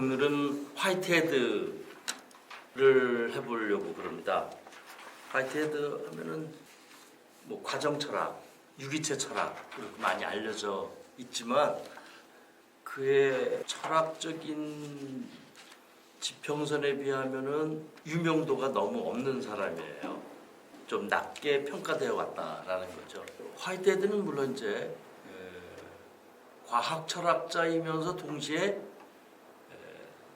오늘은 화이트헤드를 해보려고 그럽니다. 화이트헤드 하면은 뭐 과정 철학, 유기체 철학 이렇게 많이 알려져 있지만 그의 철학적인 지평선에 비하면은 유명도가 너무 없는 사람이에요. 좀 낮게 평가되어 왔다라는 거죠. 화이트헤드는 물론 이제 과학 철학자이면서 동시에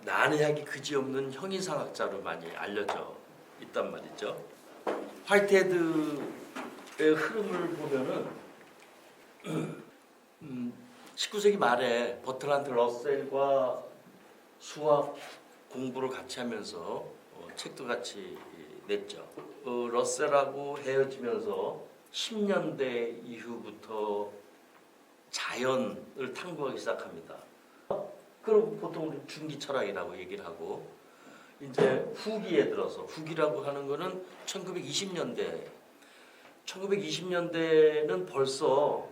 난해하기 그지없는 형이상학자로 많이 알려져 있단 말이죠. 화이트헤드의 흐름을 보면은 19세기 말에 버트란드 러셀과 수학 공부를 같이 하면서 책도 같이 냈죠. 러셀하고 헤어지면서 10년대 이후부터 자연을 탐구하기 시작합니다. 그럼 보통 우리 중기 철학이라고 얘기를 하고 이제 후기에 들어서 후기라고 하는 거는 1920년대는 벌써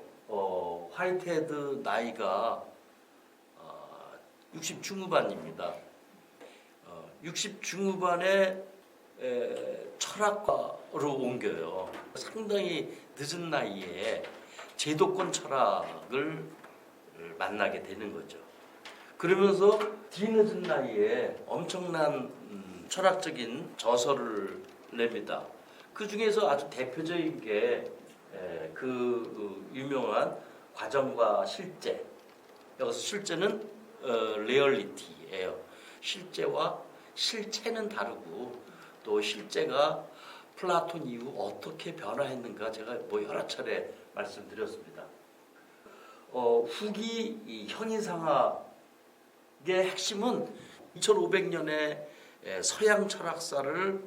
화이트헤드 나이가 60 중후반입니다. 60 중후반에 철학과로 옮겨요. 상당히 늦은 나이에 제도권 철학을 만나게 되는 거죠. 그러면서 뒤늦은 나이에 엄청난 철학적인 저서를 냅니다. 그 중에서 아주 대표적인 게 그 유명한 과정과 실제. 여기서 실제는 리얼리티예요. 실제와 실체는 다르고 또 실제가 플라톤 이후 어떻게 변화했는가 제가 뭐 여러 차례 말씀드렸습니다. 후기 이 형이상학의 핵심은 2500년에 서양 철학사를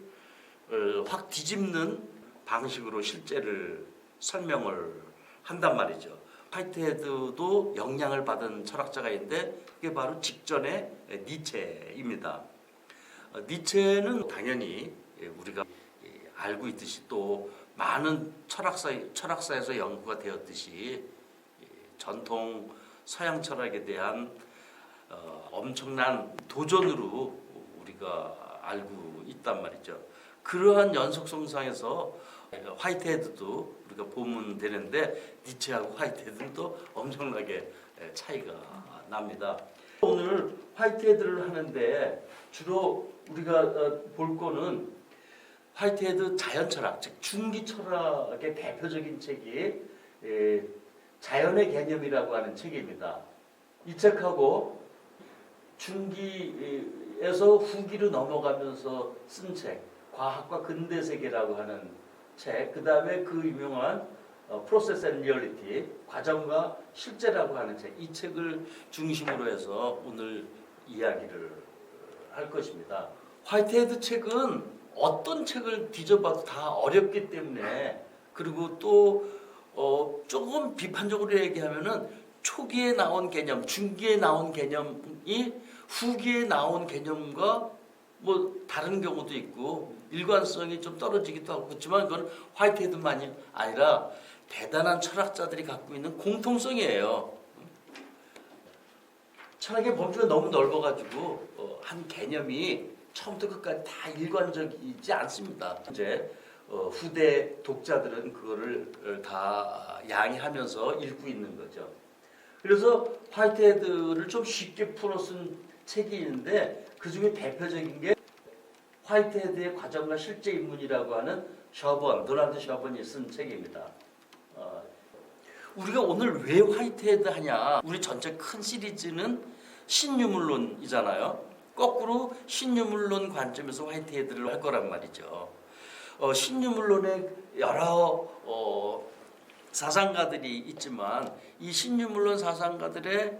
확 뒤집는 방식으로 실제를 설명을 한단 말이죠. 화이트헤드도 영향을 받은 철학자가 있는데 그게 바로 직전의 니체입니다. 니체는 당연히 우리가 알고 있듯이 또 많은 철학사에서 연구가 되었듯이 전통 서양 철학에 대한 엄청난 도전으로 우리가 알고 있단 말이죠. 그러한 연속성상에서 화이트헤드도 우리가 보면 되는데 니체하고 화이트헤드는 또 엄청나게 차이가 납니다. 오늘 화이트헤드를 하는데 주로 우리가 볼 거는 화이트헤드 자연철학, 즉 중기철학의 대표적인 책이 자연의 개념이라고 하는 책입니다. 이 책하고 중기에서 후기로 넘어가면서 쓴 책, 과학과 근대세계라고 하는 책, 그 다음에 그 유명한 프로세스 앤 리얼리티, 과정과 실제라고 하는 책, 이 책을 중심으로 해서 오늘 이야기를 할 것입니다. 화이트헤드 책은 어떤 책을 뒤져봐도 다 어렵기 때문에, 그리고 또 조금 비판적으로 얘기하면은 초기에 나온 개념, 중기에 나온 개념이 후기에 나온 개념과 뭐 다른 경우도 있고 일관성이 좀 떨어지기도 하고 그렇지만 그건 화이트헤드만이 아니라 대단한 철학자들이 갖고 있는 공통성이에요. 철학의 범주가 너무 넓어가지고 한 개념이 처음부터 끝까지 다 일관적이지 않습니다. 이제 후대 독자들은 그거를 다 양해하면서 읽고 있는 거죠. 그래서 화이트헤드를 좀 쉽게 풀어 쓴 책이 있는데 그 중에 대표적인 게 화이트헤드의 과정과 실제 인문이라고 하는 도널드 셔번이 쓴 책입니다. 우리가 오늘 왜 화이트헤드 하냐? 우리 전체 큰 시리즈는 신유물론이잖아요. 거꾸로 신유물론 관점에서 화이트헤드를 할 거란 말이죠. 신유물론에 여러 사상가들이 있지만 이 신유물론 사상가들의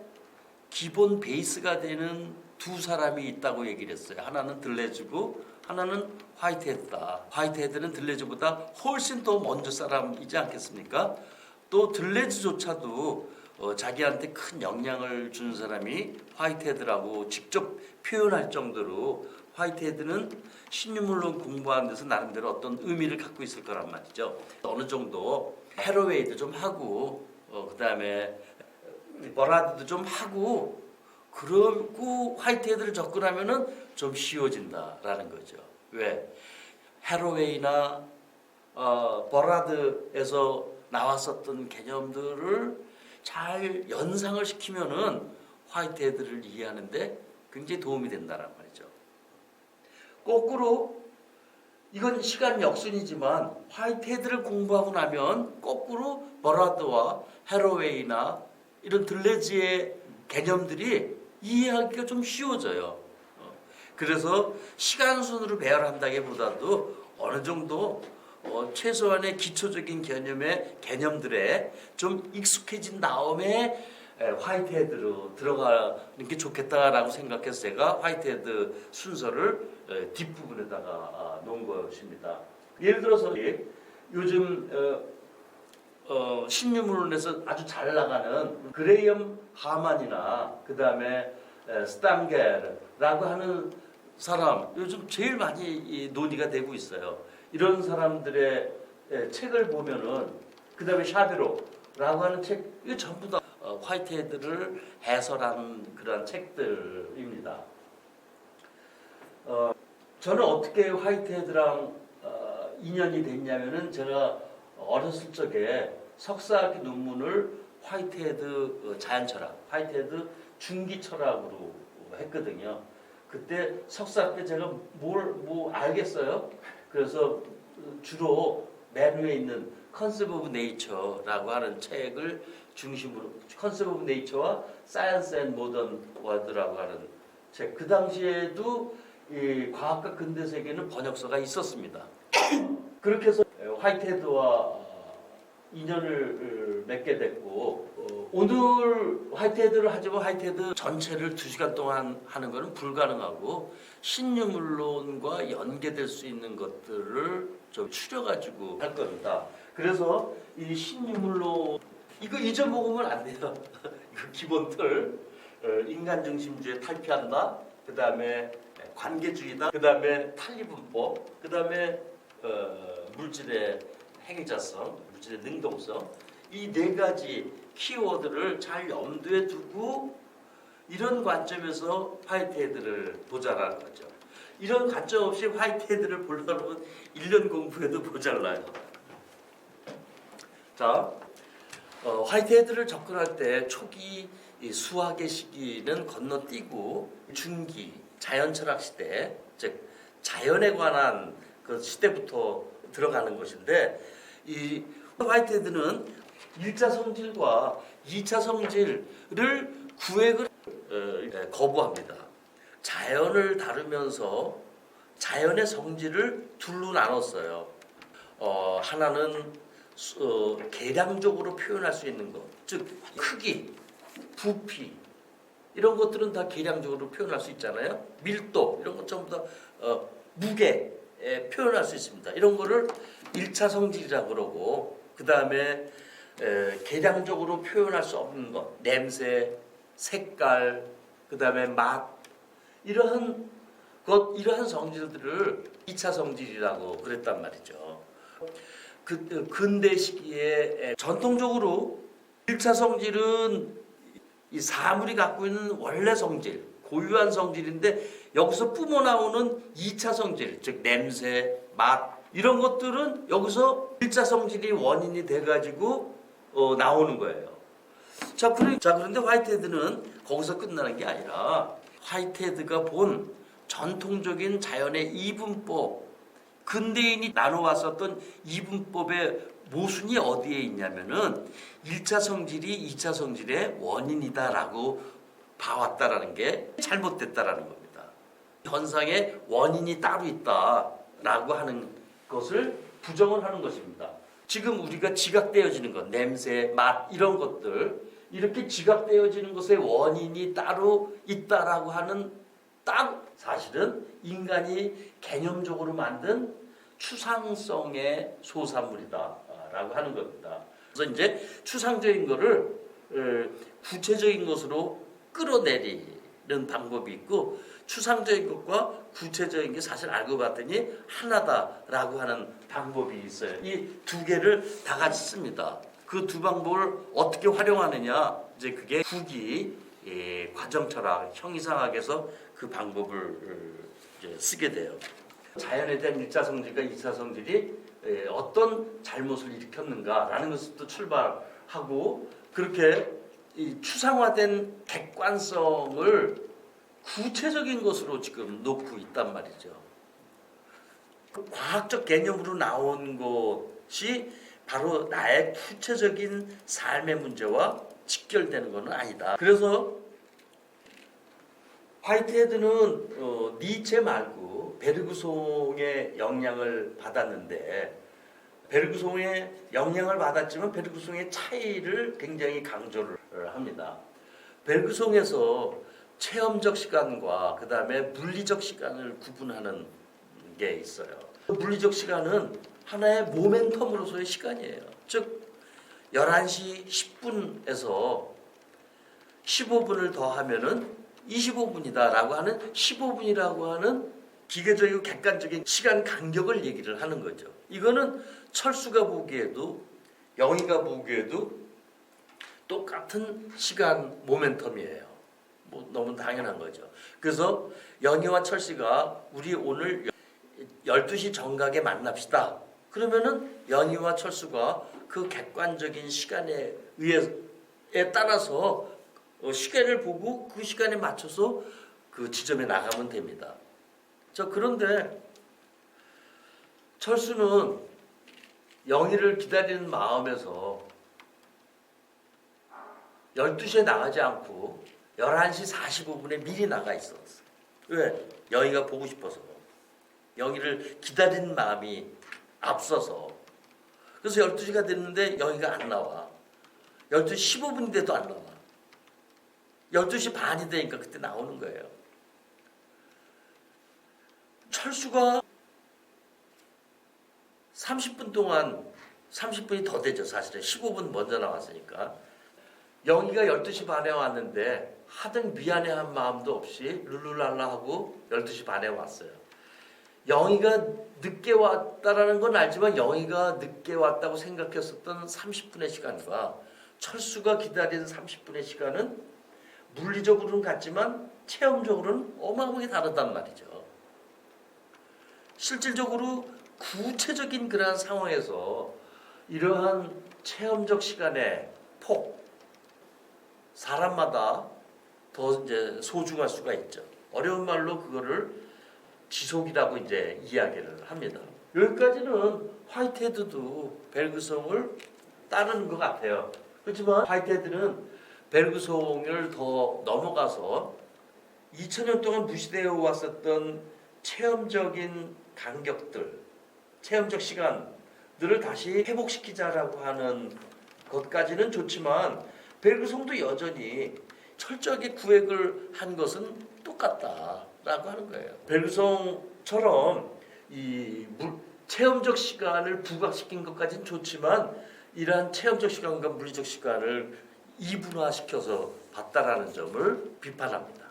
기본 베이스가 되는 두 사람이 있다고 얘기를 했어요. 하나는 들레즈고 하나는 화이트헤드다. 화이트헤드는 들레즈보다 훨씬 더 먼저 사람이지 않겠습니까? 또 들레즈조차도 자기한테 큰 영향을 준 사람이 화이트헤드라고 직접 표현할 정도로 화이트헤드는 신유물론 공부하는 데서 나름대로 어떤 의미를 갖고 있을 거란 말이죠. 어느 정도 헤로웨이도 좀 하고 그 다음에 버라드도 좀 하고 그러고 화이트헤드를 접근하면은 좀 쉬워진다라는 거죠. 왜? 해로웨이나 버라드에서 나왔었던 개념들을 잘 연상을 시키면은 화이트헤드를 이해하는데 굉장히 도움이 된다는 말이죠. 거꾸로 이건 시간 역순이지만 화이트헤드를 공부하고 나면 거꾸로 버라드와 해로웨이나 이런 들레즈의 개념들이 이해하기가 좀 쉬워져요. 그래서 시간 순으로 배열한다기보다도 어느 정도 최소한의 기초적인 개념들에 좀 익숙해진 다음에 화이트헤드로 들어가는 게 좋겠다라고 생각해서 제가 화이트헤드 순서를 뒷부분에다가 놓은 것입니다. 예를 들어서 요즘 신유물론에서 아주 잘 나가는 그레이엄 하만이나 그 다음에 스탐겔라고 하는 사람 요즘 제일 많이 논의가 되고 있어요. 이런 사람들의 책을 보면은 그 다음에 샤베로라고 하는 책 이거 전부 다 화이트헤드를 해설한 그런 책들입니다. 저는 어떻게 화이트헤드랑 인연이 됐냐면은 제가 어렸을 적에 석사학위 논문을 화이트헤드 자연철학, 화이트헤드 중기철학으로 했거든요. 그때 석사 때 제가 뭐 알겠어요? 그래서 주로 맨 위에 있는 컨셉 오브 네이처라고 하는 책을 중심으로 컨셉 오브 네이처와 사이언스 앤 모던 월드라고 하는 책. 그 당시에도 이 과학과 근대 세계는 번역서가 있었습니다. 그렇게 해서 화이트헤드와 인연을 맺게 됐고 오늘 화이트헤드를 하지만 화이트헤드 전체를 2시간 동안 하는 것은 불가능하고 신유물론과 연계될 수 있는 것들을 좀 추려가지고 할 겁니다. 그래서 이 신유물론 이거 잊어먹으면 안 돼요. 이거 기본 틀 인간 중심주의 탈피한다. 그 다음에 관계주의다. 그 다음에 탄리분법. 그 다음에 물질의 행위자성, 물질의 능동성. 이 4가지 키워드를 잘 염두에 두고 이런 관점에서 화이트헤드를 보자라는 거죠. 이런 관점 없이 화이트헤드를 보려면 1년 공부해도 모자라요. 자, 화이트헤드를 접근할 때 초기 수학의 시기는 건너뛰고 중기, 자연철학 시대, 즉 자연에 관한 그 시대부터 들어가는 것인데 이 화이트헤드는 1차 성질과 2차 성질을 구획을 거부합니다. 자연을 다루면서 자연의 성질을 둘로 나눴어요. 하나는 계량적으로 표현할 수 있는 것, 즉 크기, 부피 이런 것들은 다 계량적으로 표현할 수 있잖아요. 밀도 이런 것 전부 다 무게 표현할 수 있습니다. 이런 거를 1차 성질이라고 그러고 그 다음에 계량적으로 표현할 수 없는 것, 냄새, 색깔, 그 다음에 맛 이러한 성질들을 2차 성질이라고 그랬단 말이죠. 근대 시기에 전통적으로 1차 성질은 이 사물이 갖고 있는 원래 성질, 고유한 성질인데 여기서 뿜어 나오는 2차 성질, 즉 냄새, 맛 이런 것들은 여기서 1차 성질이 원인이 돼가지고 나오는 거예요. 자, 그런데 화이트헤드는 거기서 끝나는 게 아니라 화이트헤드가 본 전통적인 자연의 이분법, 근대인이 나눠왔었던 이분법의 모순이 어디에 있냐면은 1차 성질이 2차 성질의 원인이다라고 봐왔다라는 게 잘못됐다라는 겁니다. 현상의 원인이 따로 있다라고 하는 것을 부정을 하는 것입니다. 지금 우리가 지각되어지는 것, 냄새, 맛 이런 것들 이렇게 지각되어지는 것의 원인이 따로 있다라고 하는 사실은 인간이 개념적으로 만든 추상성의 소산물이다라고 하는 겁니다. 그래서 이제 추상적인 것을 구체적인 것으로 끌어내리는 방법이 있고 추상적인 것과 구체적인 게 사실 알고 봤더니 하나다라고 하는 방법이 있어요. 이 2개를 다 같이 씁니다. 그 2 방법을 어떻게 활용하느냐 이제 그게 후기 과정 철학, 형이상학에서 그 방법을 이제 쓰게 돼요. 자연에 대한 1차 성질과 2차 성질이 어떤 잘못을 일으켰는가라는 것부터 출발하고 그렇게 이 추상화된 객관성을 구체적인 것으로 지금 놓고 있단 말이죠. 과학적 개념으로 나온 것이 바로 나의 구체적인 삶의 문제와 직결되는 것은 아니다. 그래서 화이트헤드는 니체 말고 베르그송의 영향을 받았는데 베르그송의 영향을 받았지만 베르그송의 차이를 굉장히 강조를 합니다. 베르그송에서 체험적 시간과 그 다음에 물리적 시간을 구분하는 게 있어요. 물리적 시간은 하나의 모멘텀으로서의 시간이에요. 즉 11시 10분에서 15분을 더하면은 25분이다라고 하는 15분이라고 하는 기계적이고 객관적인 시간 간격을 얘기를 하는 거죠. 이거는 철수가 보기에도 영희가 보기에도 똑같은 시간 모멘텀이에요. 뭐 너무 당연한 거죠. 그래서 영희와 철수가 우리 오늘 12시 정각에 만납시다. 그러면은 영희와 철수가 그 객관적인 시간에 따라서 시간을 보고 그 시간에 맞춰서 그 지점에 나가면 됩니다. 자, 그런데 철수는 영희를 기다리는 마음에서 12시에 나가지 않고 11시 45분에 미리 나가 있었어. 왜? 영희가 보고 싶어서. 영희를 기다리는 마음이 앞서서. 그래서 12시가 됐는데 영희가 안 나와. 12시 15분인데도 안 나와. 12시 반이 되니까 그때 나오는 거예요. 철수가 30분 동안 30분이 더 되죠. 사실은 15분 먼저 나왔으니까. 영희가 12시 반에 왔는데 하등 미안해한 마음도 없이 룰루랄라 하고 12시 반에 왔어요. 영희가 늦게 왔다라는 건 알지만 영희가 늦게 왔다고 생각했었던 30분의 시간과 철수가 기다린 30분의 시간은 물리적으로는 같지만 체험적으로는 어마어마하게 다르단 말이죠. 실질적으로 구체적인 그러한 상황에서 이러한 체험적 시간의 폭, 사람마다 더 이제 소중할 수가 있죠. 어려운 말로 그거를 지속이라고 이제 이야기를 합니다. 여기까지는 화이트헤드도 베르그송을 따르는 것 같아요. 그렇지만 화이트헤드는 베르그송을 더 넘어가서 2000년 동안 무시되어 왔었던 체험적인 간격들, 체험적 시간들을 다시 회복시키자라고 하는 것까지는 좋지만 베르그송도 여전히 철저하게 구획을 한 것은 똑같다라고 하는 거예요. 베르그송처럼 이 체험적 시간을 부각시킨 것까지는 좋지만 이러한 체험적 시간과 물리적 시간을 이분화시켜서 봤다라는 점을 비판합니다.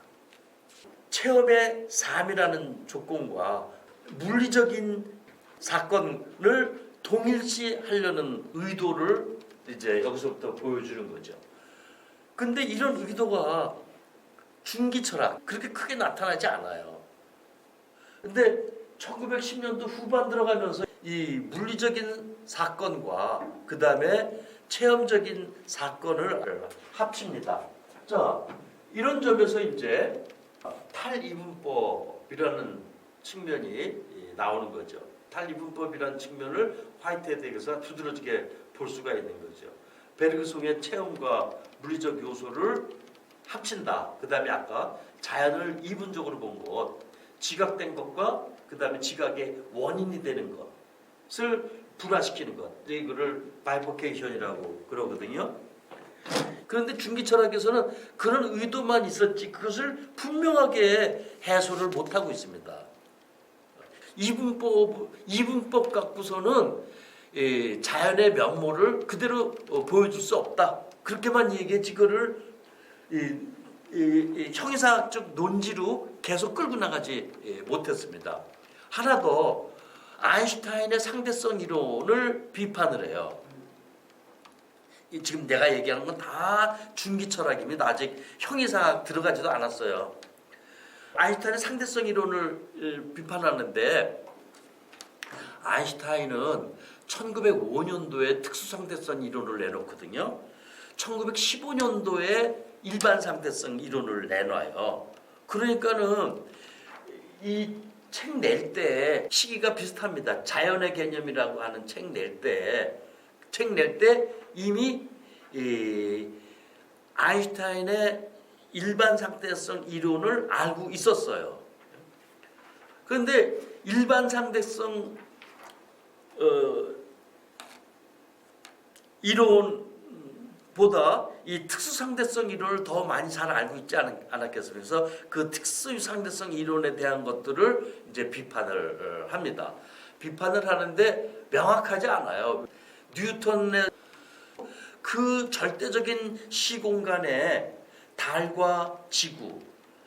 체험의 삶이라는 조건과 물리적인 사건을 동일시하려는 의도를 이제 여기서부터 보여주는 거죠. 근데 이런 의도가 중기철학 그렇게 크게 나타나지 않아요. 근데 1910년도 후반 들어가면서 이 물리적인 사건과 그 다음에 체험적인 사건을 합칩니다. 자, 이런 점에서 이제 탈이분법이라는 측면이 나오는 거죠. 탈이분법이라는 측면을 화이트헤드에서 두드러지게 볼 수가 있는 거죠. 베르그송의 체험과 물리적 요소를 합친다. 그 다음에 아까 자연을 이분적으로 본 것, 지각된 것과 그 다음에 지각의 원인이 되는 것을 분화시키는 것. 이거를 바이포케이션이라고 그러거든요. 그런데 중기철학에서는 그런 의도만 있었지 그것을 분명하게 해소를 못하고 있습니다. 이분법 갖고서는 자연의 면모를 그대로 보여줄 수 없다. 그렇게만 얘기했지 그거를 형이상학적 논지로 계속 끌고 나가지 못했습니다. 하나 더 아인슈타인의 상대성 이론을 비판을 해요. 지금 내가 얘기하는 건 다 중기 철학입니다. 아직 형이상 들어가지도 않았어요. 아인슈타인의 상대성 이론을 비판하는데, 아인슈타인은 1905년도에 특수상대성 이론을 내놓거든요. 1915년도에 일반상대성 이론을 내놔요. 그러니까는 이 책 낼 때 시기가 비슷합니다. 자연의 개념이라고 하는 책 낼 때 이미 이 아인슈타인의 일반상대성 이론을 알고 있었어요. 그런데 일반상대성 이론보다 이 특수상대성 이론을 더 많이 잘 알고 있지 않았겠습니까? 그래서 그 특수상대성 이론에 대한 것들을 이제 비판을 합니다. 비판을 하는데 명확하지 않아요. 뉴턴의 그 절대적인 시공간에 달과 지구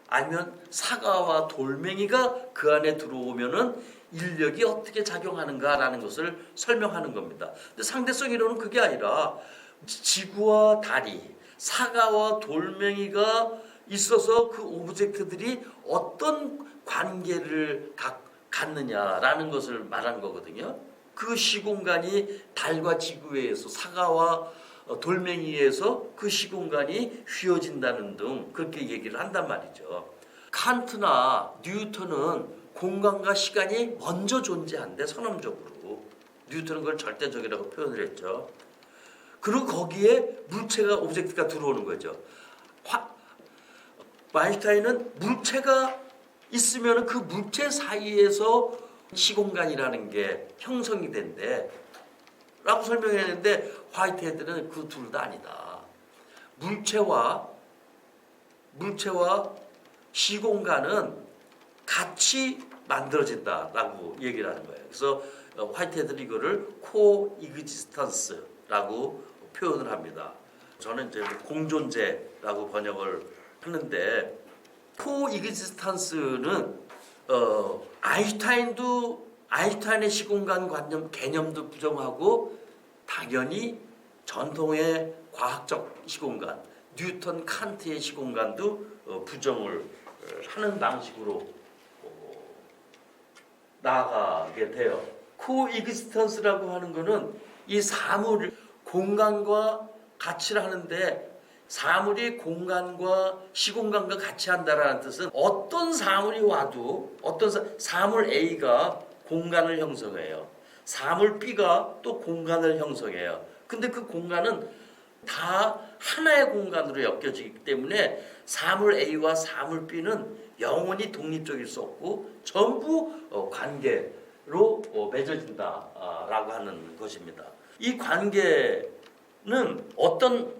아니면 사과와 돌멩이가 그 안에 들어오면은 인력이 어떻게 작용하는가라는 것을 설명하는 겁니다. 근데 상대성 이론은 그게 아니라 지구와 달이, 사과와 돌멩이가 있어서 그 오브젝트들이 어떤 관계를 갖느냐라는 것을 말하는 거거든요. 그 시공간이 달과 지구에 의해서, 사과와 돌멩이에 의해서 그 시공간이 휘어진다는 등 그렇게 얘기를 한단 말이죠. 칸트나 뉴턴은 공간과 시간이 먼저 존재한대, 선언적으로. 뉴턴은 그걸 절대적이라고 표현을 했죠. 그리고 거기에 물체가, 오브젝트가 들어오는 거죠. 아인슈타인은 물체가 있으면 그 물체 사이에서 시공간이라는 게 형성이 된대 라고 설명했는데, 화이트헤드는 그 둘 다 아니다. 물체와 시공간은 같이 만들어진다라고 얘기를 하는 거예요. 그래서 화이트헤드는 이거를 코익지스턴스라고 표현을 합니다. 저는 이제 공존재라고 번역을 하는데, 코익지스턴스는 아인슈타인의 시공간 개념도 부정하고, 당연히 전통의 과학적 시공간, 뉴턴, 칸트의 시공간도 부정을 하는 방식으로 나아가게 돼요. 코익지스턴스라고 하는 거는 이 사물, 공간과 가치를 하는데, 사물이 공간과 시공간과 같이 한다라는 뜻은 어떤 사물이 와도 사물 A가 공간을 형성해요. 사물 B가 또 공간을 형성해요. 근데 그 공간은 다 하나의 공간으로 엮여지기 때문에 사물 A와 사물 B는 영원히 독립적일 수 없고 전부 관계로 맺어진다라고 하는 것입니다. 이 관계는 어떤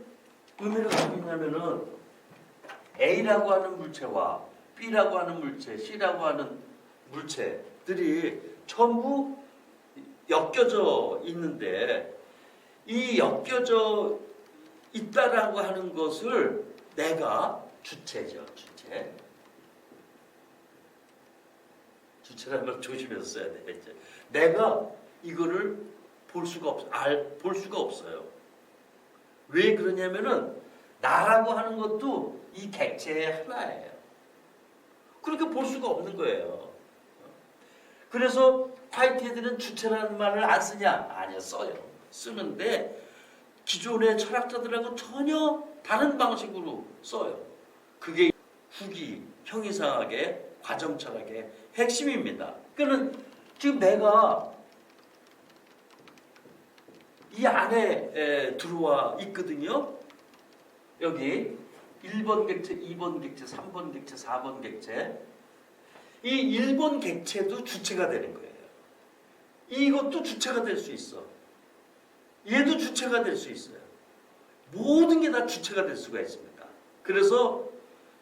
의미를 가지고 있냐면은 A라고 하는 물체와 B라고 하는 물체, C라고 하는 물체들이 전부 엮여져 있는데, 이 엮여져 있다라고 하는 것을 내가 주체죠. 주체라는 걸 조심해서 써야 돼. 내가 이거를 볼 수가 없어요. 왜 그러냐면은 나라고 하는 것도 이 객체의 하나예요. 그렇게 볼 수가 없는 거예요. 그래서 화이트헤드는 주체라는 말을 안 쓰냐? 아니요, 써요. 쓰는데 기존의 철학자들하고 전혀 다른 방식으로 써요. 그게 후기 형이상학의 과정 철학의 핵심입니다. 그러니까 지금 내가 이 안에 들어와 있거든요. 여기 1번 객체, 2번 객체, 3번 객체, 4번 객체. 이 1번 객체도 주체가 되는 거예요. 이것도 주체가 될 수 있어. 얘도 주체가 될 수 있어요. 모든 게 다 주체가 될 수가 있습니다. 그래서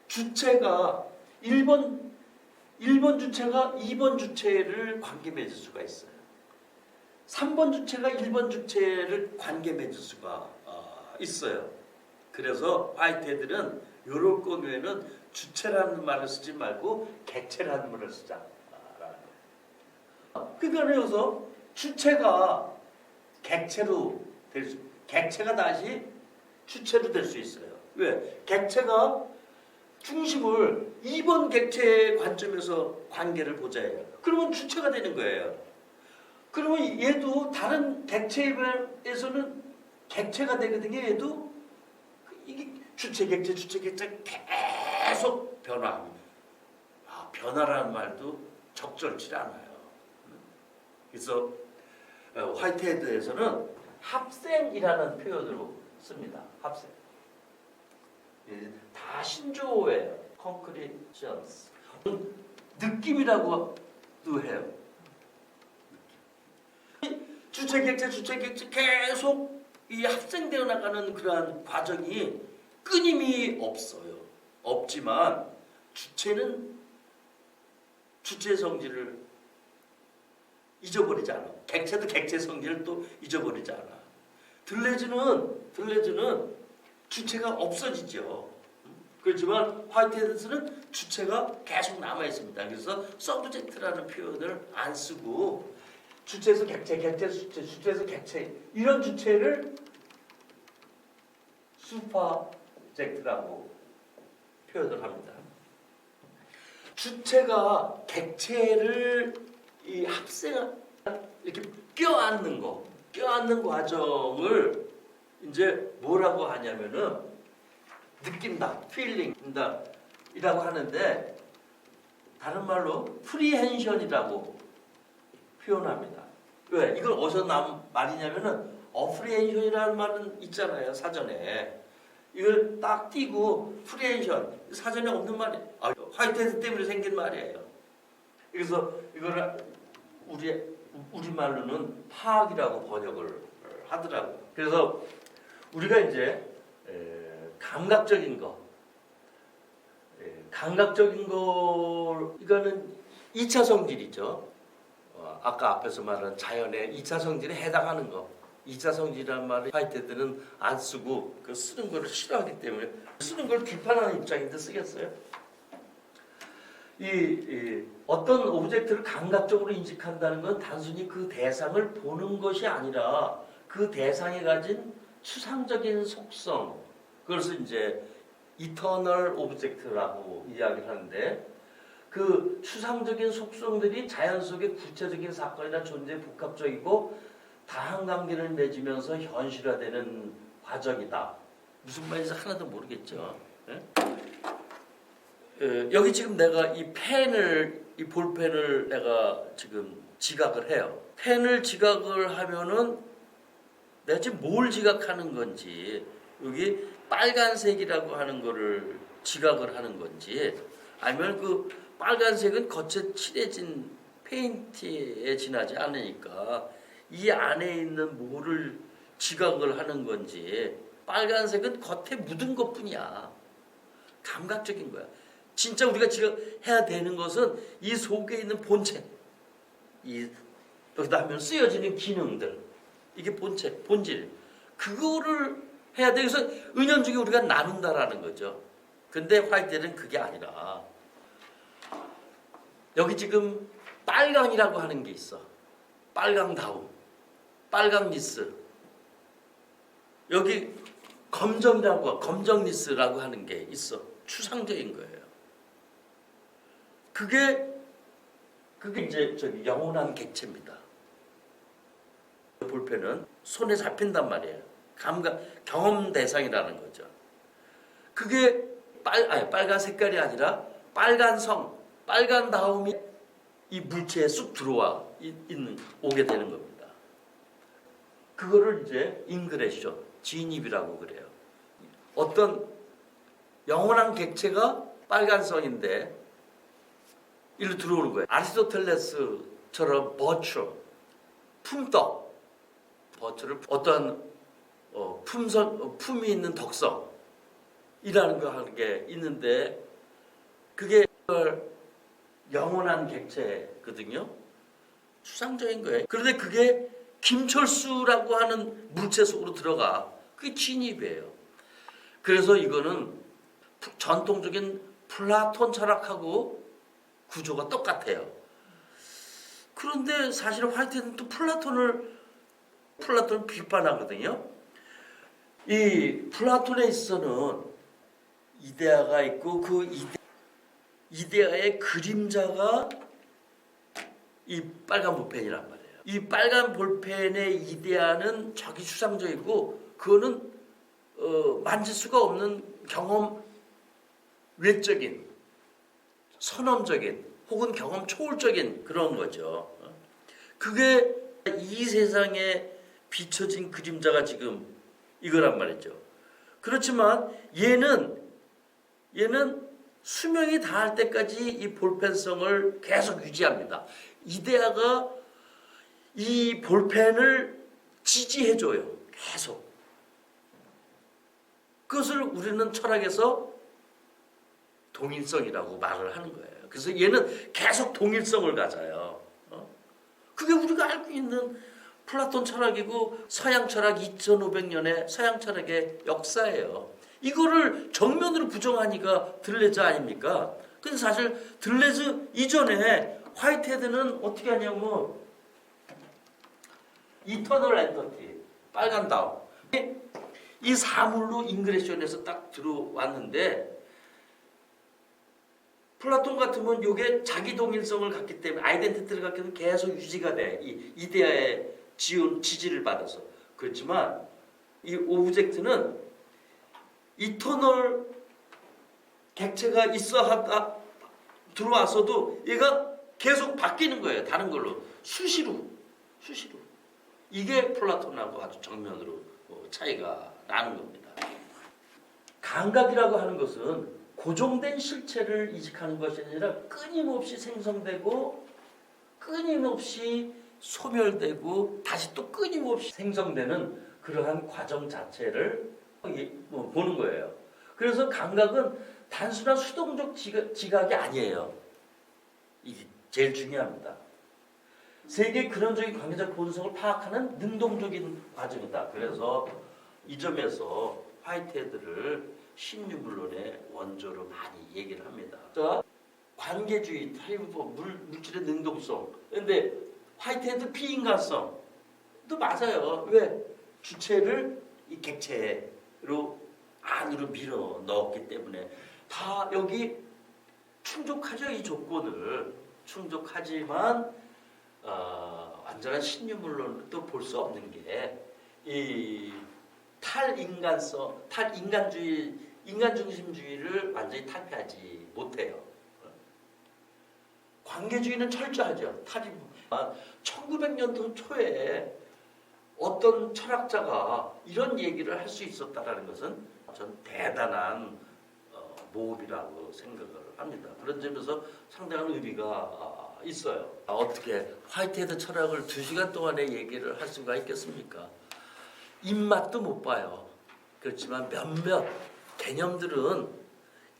주체가 1번 주체가 2번 주체를 관계 맺을 수가 있어요. 3번 주체가 1번 주체를 관계 맺을 수가 있어요. 그래서 화이트헤드는 이럴 경우에는 주체라는 말을 쓰지 말고 객체라는 말을 쓰자. 그러니까 여기서 주체가 객체로 객체가 다시 주체로 될 수 있어요. 왜? 객체가 중심을 2번 객체의 관점에서 관계를 보자예요. 그러면 주체가 되는 거예요. 그러면 얘도 다른 객체에서는 객체가 되거든요. 얘도 이게 주체 객체 계속 변화합니다. 변화라는 말도 적절치 않아요. 그래서 화이트헤드에서는 합생이라는 표현으로 씁니다. 합생. 다 신조어예요. concretions. 느낌이라고도 해요. 주체 객체 계속 이 합생되어 나가는 그러한 과정이 끊임이 없어요. 없지만 주체는 주체 성질을 잊어버리지 않아. 객체도 객체 성질을 또 잊어버리지 않아. 들레즈는 주체가 없어지죠. 그렇지만 화이트헤드에서는 주체가 계속 남아 있습니다. 그래서 서브젝트라는 표현을 안 쓰고 주체에서 객체, 주체에서 객체 이런 주체를 슈퍼젝트라고 표현을 합니다. 주체가 객체를 이 합생 이렇게 껴안는 과정을 이제 뭐라고 하냐면은 느낀다, feeling다 이라고 하는데 다른 말로 프리헨션이라고 표현합니다. 왜? 이걸 어디서 난 말이냐면은 어프리헨션이라는 말은 있잖아요, 사전에. 이걸 딱 띄고 프리헨션 사전에 없는 말이 화이트헤드 때문에 생긴 말이에요. 그래서 이거를 우리말로는 파악이라고 번역을 하더라고요. 그래서 우리가 이제 감각적인 거 이거는 2차 성질이죠. 아까 앞에서 말한 자연의 2차 성질에 해당하는 거. 2차 성질이라는 말을 화이트헤드는 안 쓰고 그 쓰는 거를 싫어하기 때문에 쓰는 걸 비판하는 입장인데 쓰겠어요. 어떤 오브젝트를 감각적으로 인식한다는 건 단순히 그 대상을 보는 것이 아니라 그 대상이 가진 추상적인 속성, 그것을 이제 이터널 오브젝트라고 이야기를 하는데 그 추상적인 속성들이 자연 속의 구체적인 사건이나 존재에 복합적이고 다한 관계를 맺으면서 현실화되는 과정이다. 무슨 말인지 하나도 모르겠죠. 네? 여기 지금 내가 이 볼펜을 내가 지금 지각을 해요. 펜을 지각을 하면은 내가 지금 뭘 지각하는 건지, 여기 빨간색이라고 하는 거를 지각을 하는 건지, 아니면 그 빨간색은 겉에 칠해진 페인트에 지나지 않으니까 이 안에 있는 뭐를 지각을 하는 건지, 빨간색은 겉에 묻은 것뿐이야. 감각적인 거야. 진짜 우리가 지각해야 되는 것은 이 속에 있는 본체, 여기다 하면 쓰여지는 기능들, 이게 본질, 그거를 해야 돼. 그래서 은연중에 우리가 나눈다라는 거죠. 근데 화이트는 그게 아니라 여기 지금 빨강이라고 하는 게 있어. 빨강다움, 빨강리스. 여기 검정리스라고 하는 게 있어. 추상적인 거예요. 그게 이제 저기 영원한 객체입니다. 볼펜은 손에 잡힌단 말이에요. 경험 대상이라는 거죠. 그게 빨간 색깔이 아니라 빨간 다음이 이 물체에 쑥 들어와 오게 되는 겁니다. 그거를 이제 인그레션, 진입이라고 그래요. 어떤 영원한 객체가 빨간성인데 일로 들어오는 거예요. 아리스토텔레스처럼 버추를 어떠한 품이 있는 덕성이라는 거 하는 게 있는데 그게 영원한 객체거든요. 추상적인 거예요. 그런데 그게 김철수라고 하는 물체 속으로 들어가. 그게 진입이에요. 그래서 이거는 전통적인 플라톤 철학하고 구조가 똑같아요. 그런데 사실은 화이트는 또 플라톤을 비판하거든요. 이 플라톤에 있어서는 이데아가 있고 그 이데아의 그림자가 이 빨간 볼펜이란 말이에요. 이 빨간 볼펜의 이데아는 자기 추상적이고 그거는 만질 수가 없는 경험 외적인 선험적인 혹은 경험 초월적인 그런 거죠. 그게 이 세상에 비춰진 그림자가 지금 이거란 말이죠. 그렇지만 얘는 수명이 다할 때까지 이 볼펜성을 계속 유지합니다. 이데아가 이 볼펜을 지지해줘요. 계속. 그것을 우리는 철학에서 동일성이라고 말을 하는 거예요. 그래서 얘는 계속 동일성을 가져요. 그게 우리가 알고 있는 플라톤 철학이고 서양 철학 2500년의 서양 철학의 역사예요. 이거를 정면으로 부정하니까 들레즈 아닙니까? 근데 사실 들레즈 이전에 화이트헤드는 어떻게 하냐면 이터널 엔터티, 빨간 다음. 이 사물로 잉그레션에서 딱 들어왔는데 플라톤 같으면 이게 자기 동일성을 갖기 때문에 아이덴티티를 갖기 때문에 계속 유지가 돼. 이 이데아의 지지를 받아서. 그렇지만 이 오브젝트는 이터널 객체가 있어 하다 들어와서도 얘가 계속 바뀌는 거예요. 다른 걸로. 수시로. 이게 플라톤하고 아주 정면으로 차이가 나는 겁니다. 감각이라고 하는 것은 고정된 실체를 이식하는 것이 아니라 끊임없이 생성되고 끊임없이 소멸되고 다시 또 끊임없이 생성되는 그러한 과정 자체를 보는 거예요. 그래서 감각은 단순한 수동적 지각이 아니에요. 이게 제일 중요합니다. 세계의 근원적인 관계적 본성을 파악하는 능동적인 과정이다. 그래서 이 점에서 화이트헤드를 신유물론의 원조로 많이 얘기를 합니다. 자, 관계주의, 타입법, 물질의 능동성. 근데 화이트헤드 비인간성도 맞아요. 왜? 주체를 이 객체로 안으로 밀어 넣었기 때문에 다 여기 충족하죠. 이 조건을 충족하지만 완전한 신유물론도 볼 수 없는 게 이 탈인간성, 탈인간주의, 인간중심주의를 완전히 탈피하지 못해요. 관계주의는 철저하죠. 1900년도 초에 어떤 철학자가 이런 얘기를 할 수 있었다라는 것은 전 대단한 모험이라고 생각을 합니다. 그런 점에서 상당한 의미가 있어요. 어떻게 화이트헤드 철학을 2시간 동안에 얘기를 할 수가 있겠습니까? 입맛도 못 봐요. 그렇지만 몇몇 개념들은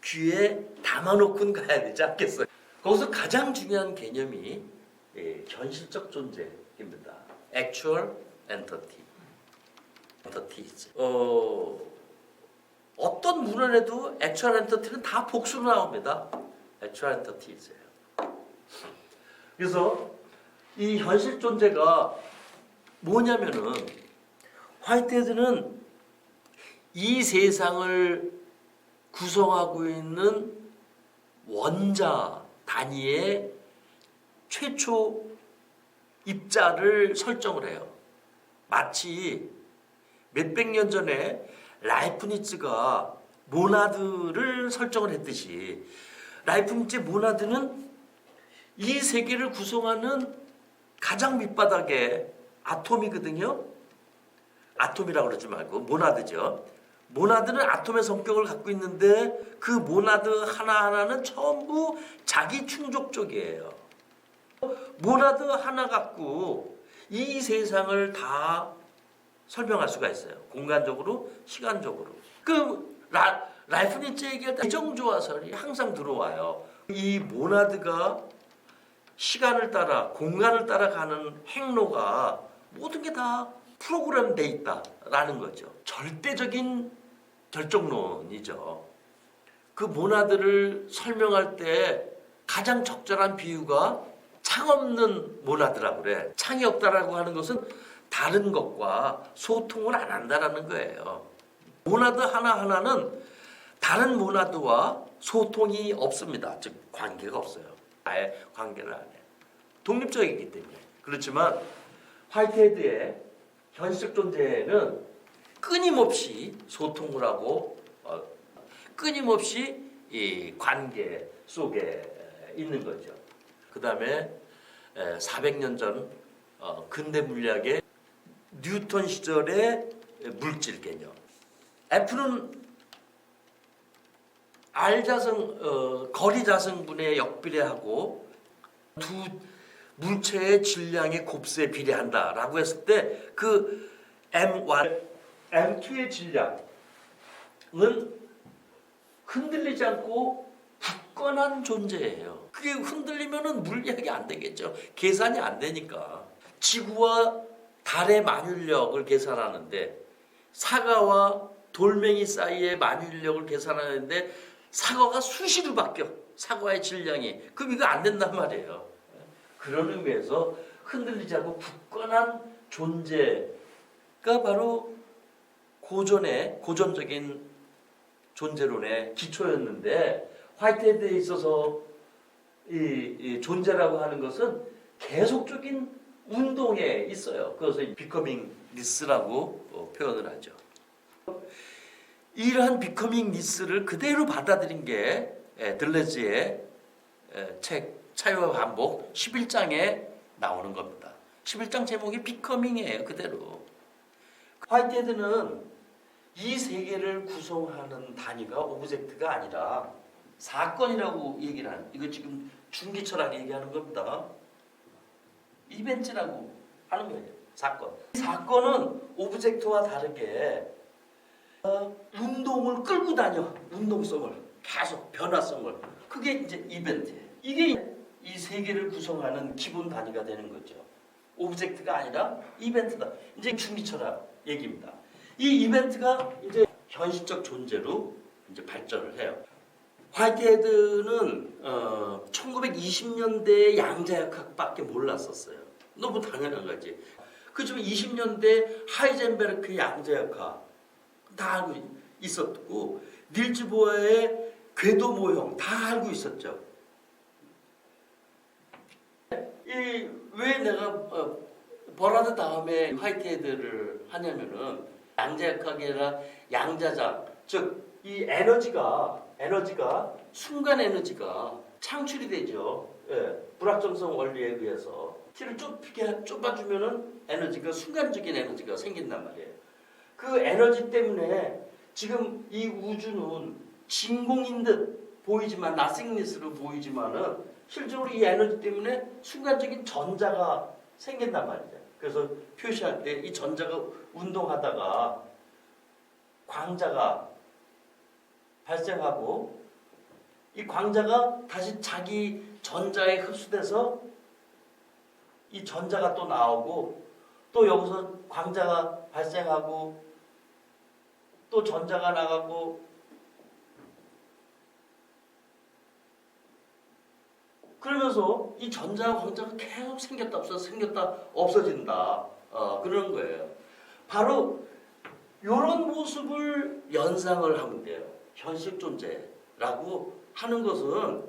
귀에 담아놓고 가야 되지 않겠어요? 거기서 가장 중요한 개념이 현실적 존재입니다. Actual entity. 어떤 문헌에도 Actual entity는 다 복수로 나옵니다. Actual entities예요. 그래서 이 현실 존재가 뭐냐면은 화이트헤드는 이 세상을 구성하고 있는 원자 단위의 최초 입자를 설정을 해요. 마치 몇백 년 전에 라이프니츠가 모나드를 설정을 했듯이 라이프니츠의 모나드는 이 세계를 구성하는 가장 밑바닥의 아톰이거든요. 아톰이라고 그러지 말고 모나드죠. 모나드는 아톰의 성격을 갖고 있는데 그 모나드 하나하나는 전부 자기 충족적이에요. 모나드 하나 갖고 이 세상을 다 설명할 수가 있어요. 공간적으로, 시간적으로. 라이프니츠 얘기할 때 이정조화설이 항상 들어와요. 이 모나드가 시간을 따라, 공간을 따라가는 행로가 모든 게 다 프로그램돼 있다라는 거죠. 절대적인 결정론이죠. 그 모나드를 설명할 때 가장 적절한 비유가 창 없는 모나드라고 그래. 창이 없다라고 하는 것은 다른 것과 소통을 안 한다라는 거예요. 모나드 하나하나는 다른 모나드와 소통이 없습니다. 즉 관계가 없어요. 아예 관계를 안 해요. 독립적이기 때문에. 그렇지만 화이트헤드의 현실적 존재는 끊임없이 소통을 하고 끊임없이 이 관계 속에 있는 거죠. 그 다음에 400년 전 근대 물리학의 뉴턴 시절의 물질 개념. F는 거리 자성분에 역비례하고 두 물체의 질량의 곱수에 비례한다라고 했을 때 그 M1, M2의 질량은 흔들리지 않고 굳건한 존재예요. 그게 흔들리면은 물리학이 안 되겠죠. 계산이 안 되니까. 지구와 달의 만율력을 계산하는데 사과와 돌멩이 사이의 만율력을 계산하는데 사과가 수시로 바뀌어. 사과의 질량이. 그럼 이거 안 된단 말이에요. 그런 의미에서 흔들리지 않고 굳건한 존재가 바로 고전적인 존재론의 기초였는데 화이트헤드에 있어서 이 존재라고 하는 것은 계속적인 운동에 있어요. 그래서 비커밍 니스라고 표현을 하죠. 이러한 비커밍 니스를 그대로 받아들인 게 들레즈의 책 차유와 반복 11장에 나오는 겁니다. 11장 제목이 비커밍이에요. 그대로. 화이트헤드는 이 세계를 구성하는 단위가 오브젝트가 아니라 사건이라고 얘기를 하는, 이거 지금 중기철학 얘기하는 겁니다. 이벤트라고 하는 거예요. 사건. 사건은 오브젝트와 다르게 운동을 끌고 다녀. 운동성을 계속 변화성을. 그게 이제 이벤트예요. 이게 이 세계를 구성하는 기본 단위가 되는 거죠. 오브젝트가 아니라 이벤트다. 이제 중기철학 얘기입니다. 이 이벤트가 이제 현실적 존재로 이제 발전을 해요. 화이트헤드는 1920년대에 양자역학밖에 몰랐었어요. 너무 당연한 거지. 그렇지만 20년대 하이젠베르크 양자역학 다 알고 있었고 닐즈 보어의 궤도 모형 다 알고 있었죠. 왜 내가 버라드 다음에 화이트헤드를 하냐면은 양자역학이 아니라 양자장, 즉 이 에너지가 순간 에너지가 창출이 되죠. 예, 불확정성 원리에 의해서 키를 좁아주면은 에너지가 순간적인 에너지가 생긴단 말이에요. 그 에너지 때문에 지금 이 우주는 진공인 듯 보이지만 나싱니스로 보이지만은 실제로 이 에너지 때문에 순간적인 전자가 생긴단 말이죠. 그래서 표시할 때 이 전자가 운동하다가 광자가 발생하고 이 광자가 다시 자기 전자에 흡수돼서 이 전자가 또 나오고 또 여기서 광자가 발생하고 또 전자가 나가고 그러면서 이 전자와 광자가 계속 생겼다 없어진다 그러는 거예요. 바로 이런 모습을 연상을 하면 돼요. 현실 존재라고 하는 것은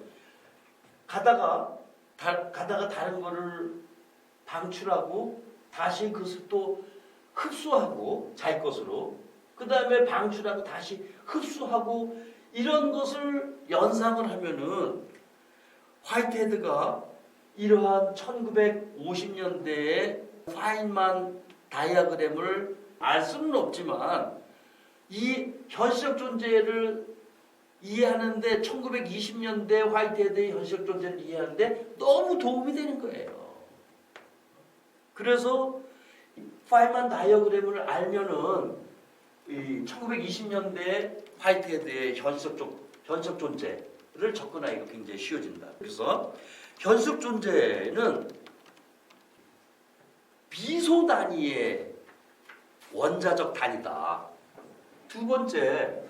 가다가 다른 거를 방출하고 다시 그것을 또 흡수하고 자기 것으로 그 다음에 방출하고 다시 흡수하고 이런 것을 연상을 하면은 화이트헤드가 이러한 1950년대의 파인만 다이아그램을 알 수는 없지만 이 현실적 존재를 이해하는데 1920년대 화이트헤드의 현실적 존재를 이해하는데 너무 도움이 되는 거예요. 그래서 파인만 다이아그램을 알면은 이 1920년대 화이트헤드의 현실적 존재를 접근하기가 굉장히 쉬워진다. 그래서 현실적 존재는 비소 단위의 원자적 단위다. 두 번째,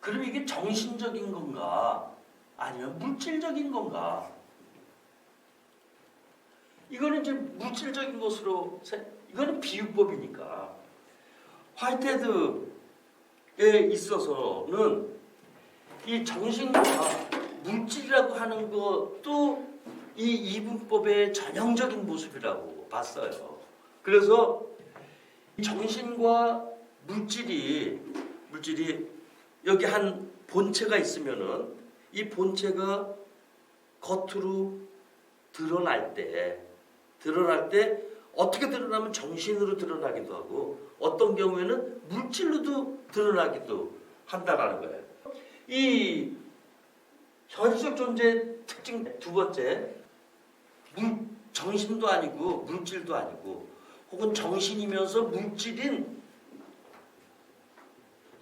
그럼 이게 정신적인 건가? 아니면 물질적인 건가? 이거는 이제 물질적인 것으로, 이거는 비유법이니까. 화이트헤드에 있어서는 이 정신과 물질이라고 하는 것도 이 이분법의 전형적인 모습이라고 봤어요. 그래서 이 정신과 물질이 여기 한 본체가 있으면은 이 본체가 겉으로 드러날 때 어떻게 드러나면 정신으로 드러나기도 하고 어떤 경우에는 물질로도 드러나기도 한다라는 거예요. 이 현실적 존재의 특징 두 번째, 정신도 아니고 물질도 아니고 혹은 정신이면서 물질인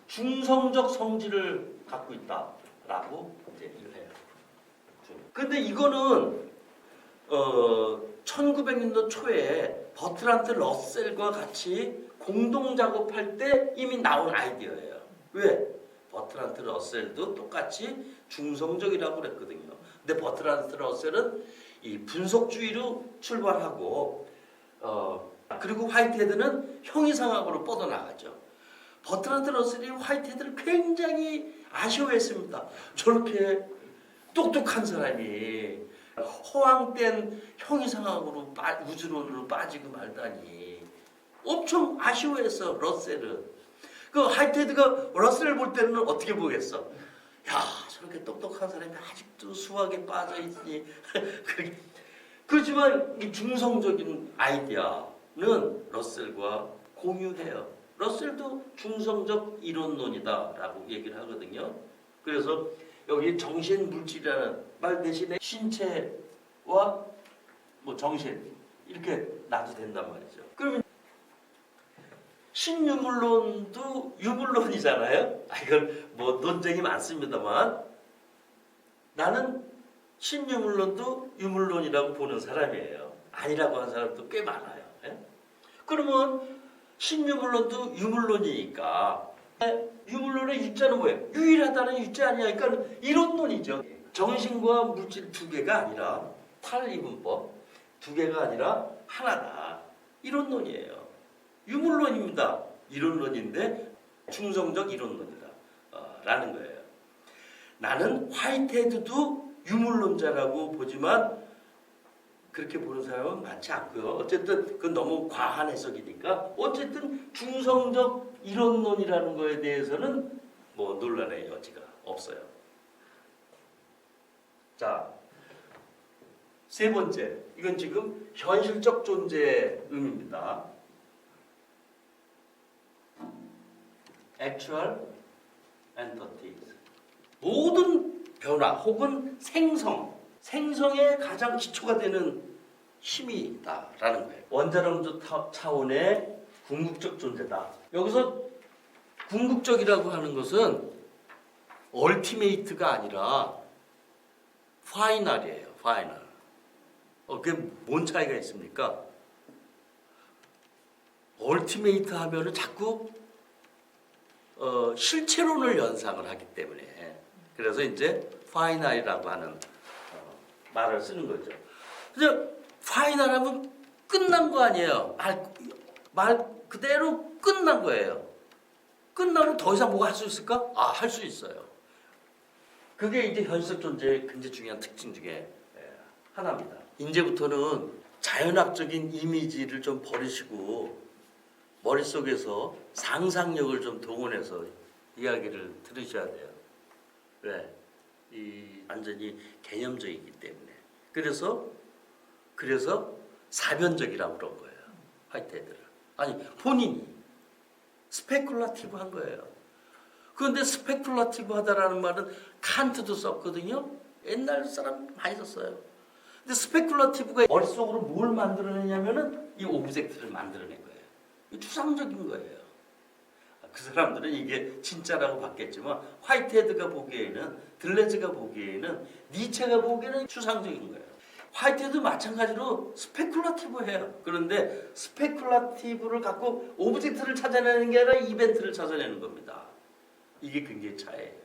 중성적 성질을 갖고 있다라고 이제 해요. 근데 이거는 1900년도 초에 버트란트 러셀과 같이 공동 작업할 때 이미 나온 아이디어예요. 왜? 버트란트 러셀도 똑같이 중성적이라고 그랬거든요. 근데 버트란트 러셀은 이 분석주의로 출발하고 그리고 화이트헤드는 형이상학으로 뻗어나가죠. 버트란트 러셀이 화이트헤드를 굉장히 아쉬워했습니다. 저렇게 똑똑한 사람이 허황된 형이상학으로 우주론으로 빠지고 말다니 엄청 아쉬워했어. 러셀은. 그 화이트헤드가 러셀을 볼 때는 어떻게 보겠어? 야, 저렇게 똑똑한 사람이 아직도 수학에 빠져있니? 그렇지만 이 중성적인 아이디어는 러셀과 공유해요. 러셀도 중성적 이론론이다라고 얘기를 하거든요. 그래서 여기 정신 물질이라는 말 대신에 신체와 뭐 정신 이렇게 놔도 된단 말이죠. 그러면 신유물론도 유물론이잖아요. 이건 뭐 논쟁이 많습니다만 나는 신유물론도 유물론이라고 보는 사람이에요. 아니라고 하는 사람도 꽤 많아요. 예? 그러면 신유물론도 유물론이니까 유물론의 유자는 뭐예요? 유일하다는 유자 아니야. 그러니까 이론론이죠. 정신과 물질 두 개가 아니라 탈이분법 두 개가 아니라 하나다. 이론론이에요. 유물론입니다. 이론론인데 중성적 이론론이다. 라는 거예요. 나는 화이트헤드도 유물론자라고 보지만 그렇게 보는 사람은 많지 않고요. 어쨌든 그건 너무 과한 해석이니까 어쨌든 중성적 이론론이라는 거에 대해서는 뭐 논란의 여지가 없어요. 자, 세 번째. 이건 지금 현실적 존재의 의미입니다. Actual entities. 모든 변화 혹은 생성의 가장 기초가 되는 힘이다라는 거예요. 원자론적 차원의 궁극적 존재다. 여기서 궁극적이라고 하는 것은 얼티메이트가 아니라 파이널이에요. 파이널. 그게 뭔 차이가 있습니까? 얼티메이트 하면은 자꾸 실체론을 연상을 하기 때문에 그래서 이제 파이널이라고 하는 말을 쓰는 거죠. 근데 파이널하면 끝난 거 아니에요. 말 그대로 끝난 거예요. 끝나면 더 이상 뭐가 할 수 있을까? 할 수 있어요. 그게 이제 현실적 존재의 굉장히 중요한 특징 중에 하나입니다. 이제부터는 자연학적인 이미지를 좀 버리시고 머릿속에서 상상력을 좀 동원해서 이야기를 들으셔야 돼요. 왜? 이 완전히 개념적이기 때문에. 그래서 사변적이라고 그런 거예요. 화이트헤드를. 아니 본인이 스페큘라티브 한 거예요. 그런데 스페큘라티브 하다라는 말은 칸트도 썼거든요. 옛날 사람 많이 썼어요. 근데 스페큘라티브가 머릿속으로 뭘 만들어내냐면은 이 오브젝트를 만들어낸 거예요. 이 추상적인 거예요. 그 사람들은 이게 진짜라고 봤겠지만 화이트헤드가 보기에는 들레즈가 보기에는 니체가 보기에는 추상적인 거예요. 화이트헤드 마찬가지로 스페큘라티브해요. 그런데 스페큘라티브를 갖고 오브젝트를 찾아내는 게 아니라 이벤트를 찾아내는 겁니다. 이게 굉장히 차이예요.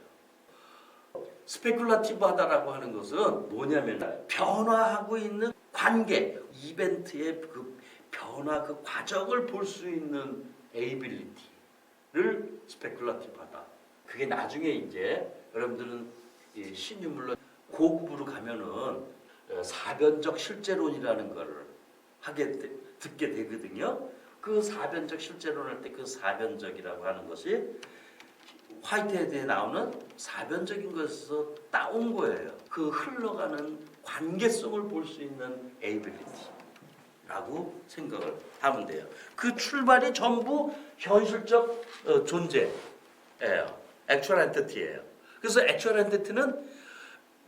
스페큘라티브하다라고 하는 것은 뭐냐면 변화하고 있는 관계, 이벤트의 그 변화 그 과정을 볼 수 있는 에이빌리티 스페큘러티브하다. 그게 나중에 이제 여러분들은 이 신유물론 고급으로 가면은 사변적 실제론이라는 거를 듣게 되거든요. 그 사변적 실제론 할 때 그 사변적이라고 하는 것이 화이트헤드에 나오는 사변적인 것에서 따온 거예요. 그 흘러가는 관계성을 볼 수 있는 에이빌리티라고 생각을 하면 돼요. 그 출발이 전부 현실적 존재예요. 액츄얼 엔티티예요. 그래서 액츄얼 엔티티는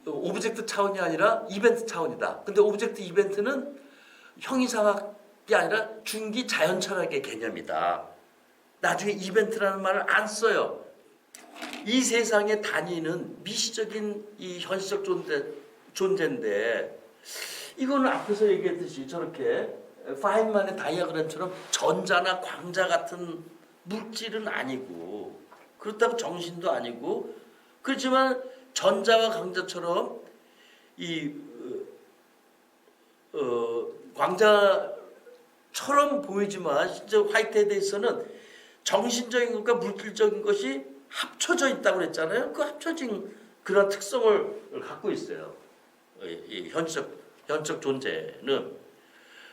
오브젝트 차원이 아니라 이벤트 차원이다. 근데 오브젝트 이벤트는 형이상학이 아니라 중기 자연철학의 개념이다. 나중에 이벤트라는 말을 안 써요. 이 세상의 단위는 미시적인 이 현실적 존재인데 이거는 앞에서 얘기했듯이 저렇게 파인만의 다이아그램처럼 전자나 광자 같은 물질은 아니고 그렇다고 정신도 아니고 그렇지만 전자와 광자처럼 이 광자처럼 보이지만 실제 화이트헤드에서는 정신적인 것과 물질적인 것이 합쳐져 있다고 그랬잖아요. 그 합쳐진 그런 특성을 갖고 있어요. 이 현적 존재는.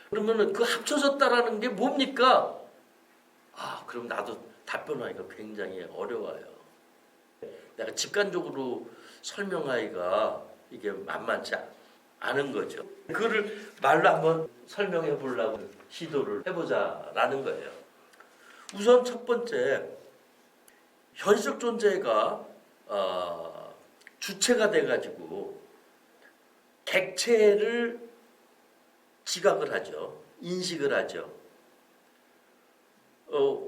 그러면은 그 합쳐졌다라는 게 뭡니까? 그럼 나도 답변하기가 굉장히 어려워요. 내가 직관적으로 설명하기가 이게 만만치 않은 거죠. 그거를 말로 한번 설명해 보려고 시도를 해보자라는 거예요. 우선 첫 번째, 현실적 존재가 주체가 돼가지고 객체를 지각을 하죠. 인식을 하죠.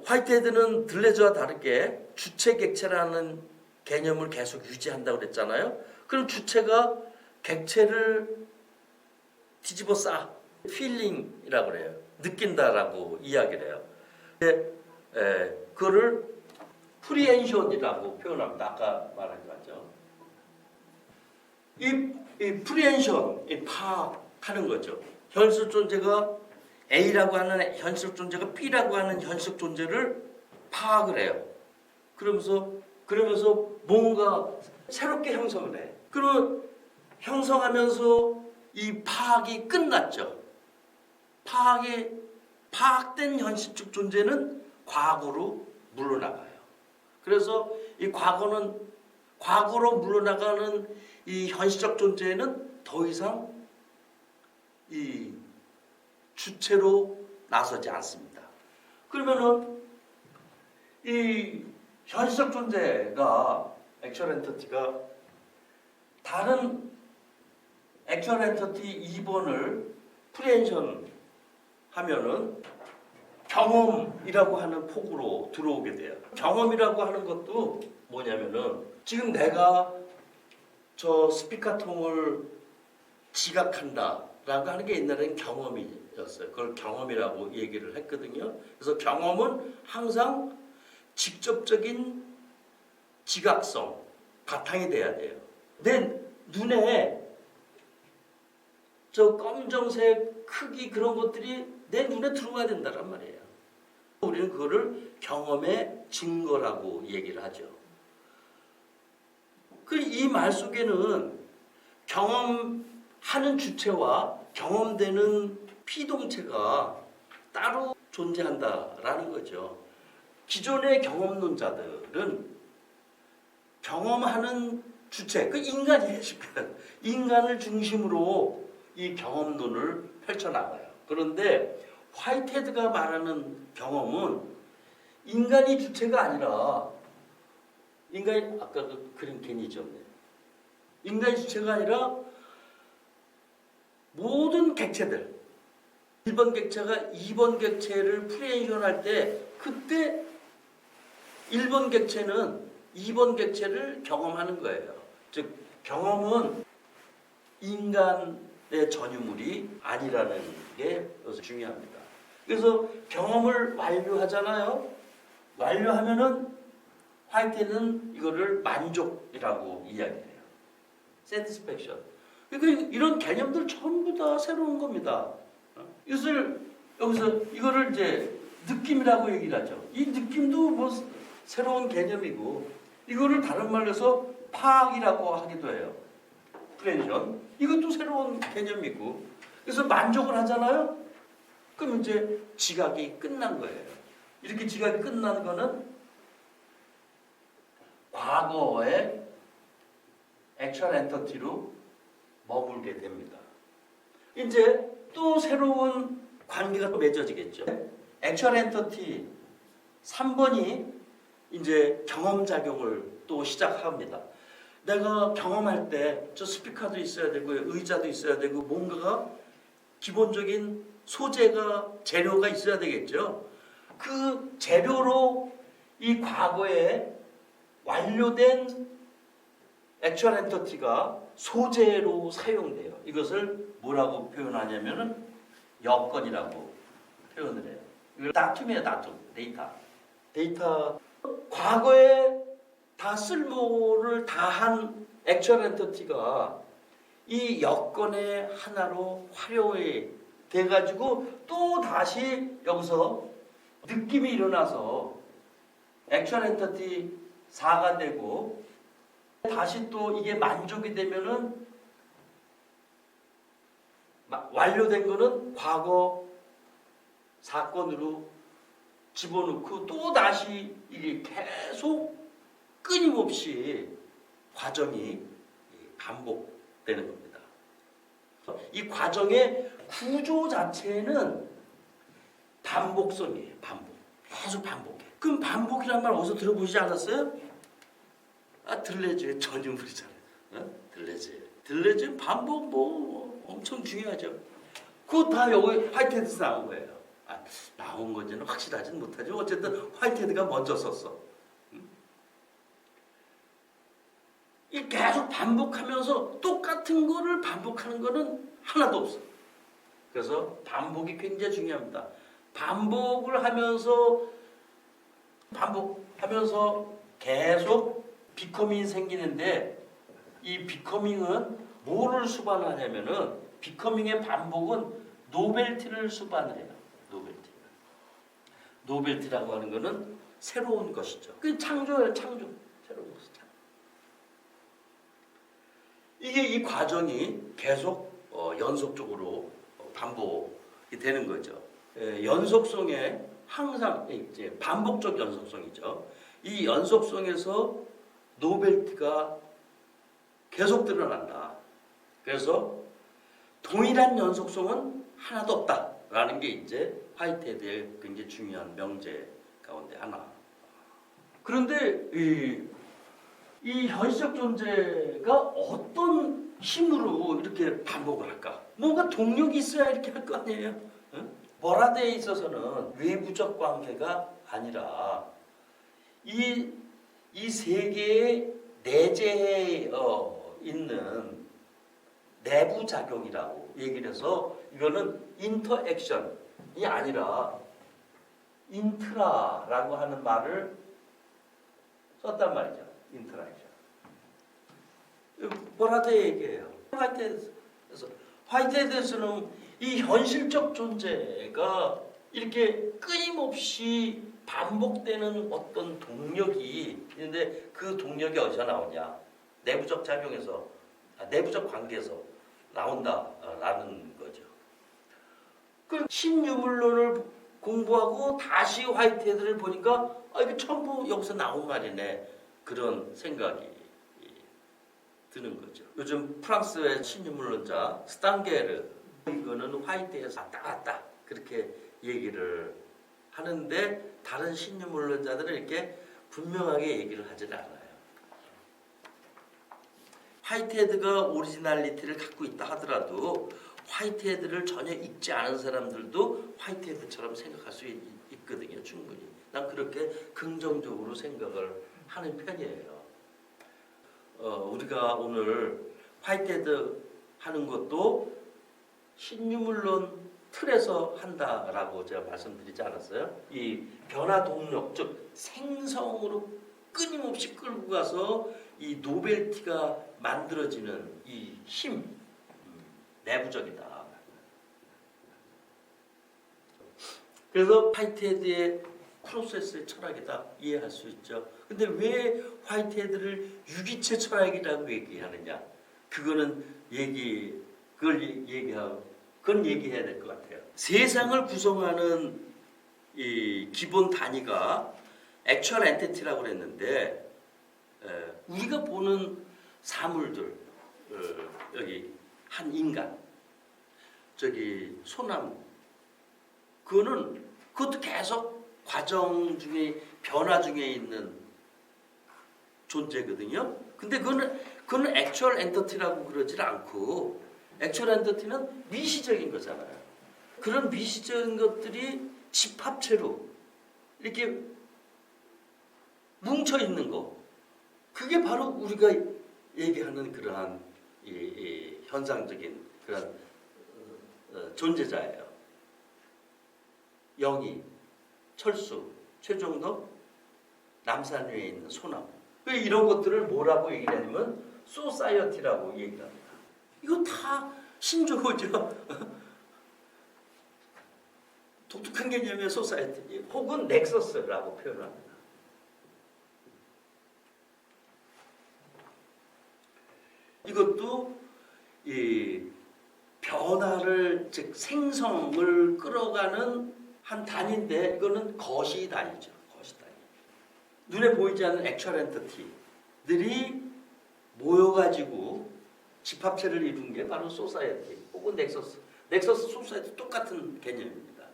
화이트헤드는 들레즈와 다르게 주체 객체라는 개념을 계속 유지한다고 그랬잖아요. 그럼 주체가 객체를 뒤집어 싸 필링이라고 그래요. 느낀다라고 이야기를 해요. 그거를 프리엔션이라고 표현합니다. 아까 말한 거죠. 이 프리엔션, 이 파악하는 거죠. 현실 존재가 A라고 하는 현실 존재가 B라고 하는 현실 존재를 파악을 해요. 그러면서 뭔가 새롭게 형성을 해. 그러면 형성하면서 이 파악이 끝났죠. 파악된 현실적 존재는 과거로 물러나가요. 그래서 이 과거로 물러나가는 이 현실적 존재는 더 이상 이 주체로 나서지 않습니다. 그러면은 이 현실적 존재가 액츄얼 엔티티가 다른 액츄얼 엔티티 2번을 프리엔션 하면은 경험이라고 하는 폭으로 들어오게 돼요. 경험이라고 하는 것도 뭐냐면은 지금 내가 저 스피커통을 지각한다라고 하는 게 옛날에는 경험이었어요. 그걸 경험이라고 얘기를 했거든요. 그래서 경험은 항상 직접적인 지각성 바탕이 돼야 돼요. 내 눈에 저 검정색 크기 그런 것들이 내 눈에 들어와야 된다란 말이에요. 우리는 그거를 경험의 증거라고 얘기를 하죠. 이 말 속에는 경험하는 주체와 경험되는 피동체가 따로 존재한다라는 거죠. 기존의 경험론자들은 경험하는 주체, 그 인간을 중심으로 이 경험론을 펼쳐나가요. 그런데 화이트헤드가 말하는 경험은 인간이 주체가 아니라 아까 그 그림 괜히 지었네. 인간이 주체가 아니라 모든 객체들 1번 객체가 2번 객체를 프리엔션할 때 그때 1번 객체는 2번 객체를 경험하는 거예요. 즉 경험은 인간의 전유물이 아니라는 게 중요합니다. 그래서 경험을 완료하잖아요. 완료하면은 화이트는 이거를 만족이라고 이야기해요. satisfaction. 그러니까 이런 개념들 전부 다 새로운 겁니다. 여기서 이거를 이제 느낌이라고 얘기를 하죠. 이 느낌도 뭐 새로운 개념이고 이거를 다른 말로 해서 파악이라고 하기도 해요. 프렌션. 이것도 새로운 개념이고 그래서 만족을 하잖아요. 그럼 이제 지각이 끝난 거예요. 이렇게 지각이 끝난 거는 과거의 액츄얼 엔터티로 머물게 됩니다. 이제 또 새로운 관계가 또 맺어지겠죠. 액츄얼 엔터티 3번이 이제 경험작용을 또 시작합니다. 내가 경험할 때 저 스피커도 있어야 되고 의자도 있어야 되고 뭔가가 기본적인 소재가 재료가 있어야 되겠죠. 그 재료로 이 과거에 완료된 액츄얼 엔터티가 소재로 사용돼요. 이것을 뭐라고 표현하냐면은 여건이라고 표현을 해요. 이걸 다툼이에요, 다툼. 데이터. 과거에 다 쓸모를 다한 액츄얼 엔터티가 이 여건의 하나로 활용이 돼가지고 또 다시 여기서 느낌이 일어나서 액츄얼 엔터티 4가 되고 다시 또 이게 만족이 되면은 완료된 거는 과거 사건으로 집어넣고 또 다시 이게 계속 끊임없이 과정이 반복되는 겁니다. 이 과정의 구조 자체는 반복성이에요. 계속 반복해. 그럼 반복이란 말 어디서 들어보시지 않았어요? 들레즈의 전유물이잖아요. 들레즈 반복 엄청 중요하죠. 그거 다 여기 화이트헤드에서 나온 거예요. 나온 건지는 확실하지는 못하죠. 어쨌든 화이트헤드가 먼저 썼어. 이 계속 반복하면서 똑같은 거를 반복하는 거는 하나도 없어. 그래서 반복이 굉장히 중요합니다. 반복을 하면서 계속 비커밍이 생기는데 이 비커밍은 뭐를 수반하냐면은 비커밍의 반복은 노벨티를 수반을 해요. 노벨티라고 하는 거는 새로운 것이죠. 그 창조예요, 창조. 새로운 것이죠. 이게 이 과정이 계속 연속적으로 반복이 되는 거죠. 연속성에 항상 이제 반복적 연속성이죠. 이 연속성에서 노벨티가 계속 드러난다. 그래서 동일한 연속성은 하나도 없다라는 게 이제 화이트헤드의 굉장히 중요한 명제 가운데 하나. 그런데 이 현실적 존재가 어떤 힘으로 이렇게 반복을 할까? 뭔가 동력이 있어야 이렇게 할 거 아니에요? 응? 버라드에 있어서는 외부적 관계가 아니라 이 세계의 내재해 있는 내부 작용이라고 얘기를 해서 이거는 인터액션이 아니라 인트라라고 하는 말을 썼단 말이죠. 인터랙션. 버라드의 얘기예요. 화이트헤드에서는 이 현실적 존재가 이렇게 끊임없이 반복되는 어떤 동력이 있는데 그 동력이 어디서 나오냐? 내부적 작용에서, 내부적 관계에서 나온다라는 거죠. 그 신유물론을 공부하고 다시 화이트헤드를 보니까 이게 전부 여기서 나온 말이네. 그런 생각이 드는 거죠. 요즘 프랑스의 신유물론자 스탄게르 이거는 화이트에서 왔다 갔다 그렇게 얘기를 하는데 다른 신유물론자들은 이렇게 분명하게 얘기를 하질 않아요. 화이트헤드가 오리지널리티를 갖고 있다 하더라도 화이트헤드를 전혀 읽지 않은 사람들도 화이트헤드처럼 생각할 수 있거든요. 충분히. 난 그렇게 긍정적으로 생각을 하는 편이에요. 우리가 오늘 화이트헤드 하는 것도 신유물론 틀에서 한다라고 제가 말씀드리지 않았어요? 이 변화 동력, 즉 생성으로 끊임없이 끌고 가서 이 노벨티가 만들어지는 이 힘, 내부적이다. 그래서 화이트헤드의 프로세스의 철학이다 이해할 수 있죠. 근데 왜 화이트헤드를 유기체 철학이라고 얘기하느냐? 그거는 그건 얘기해야 될 것 같아요. 세상을 구성하는 이 기본 단위가 액츄얼 엔티티라고 그랬는데 우리가 보는 사물들 여기 한 인간 저기 소나무 그것도 계속 과정 중에 변화 중에 있는 존재거든요. 근데 그거는 액츄얼 엔티티라고 그러질 않고 액츄얼 엔티티는 미시적인 거잖아요. 그런 미시적인 것들이 집합체로 이렇게 뭉쳐 있는 거 그게 바로 우리가 얘기하는 그러한 이 현상적인 그런 존재자예요. 영희, 철수, 최종도, 남산 위에 있는 소나무. 이런 것들을 뭐라고 얘기하냐면 소사이어티라고 얘기를 합니다. 이거 다 신조어죠. 독특한 개념의 소사이어티 혹은 넥서스라고 표현합니다. 이것도 이 변화를 즉 생성을 끌어가는 한 단위인데 이거는 거시 단위죠. 거시 단위. 눈에 보이지 않는 액츄얼 엔티티들이 모여가지고 집합체를 이룬 게 바로 소사이어티 혹은 넥서스. 넥서스 소사이어티 똑같은 개념입니다.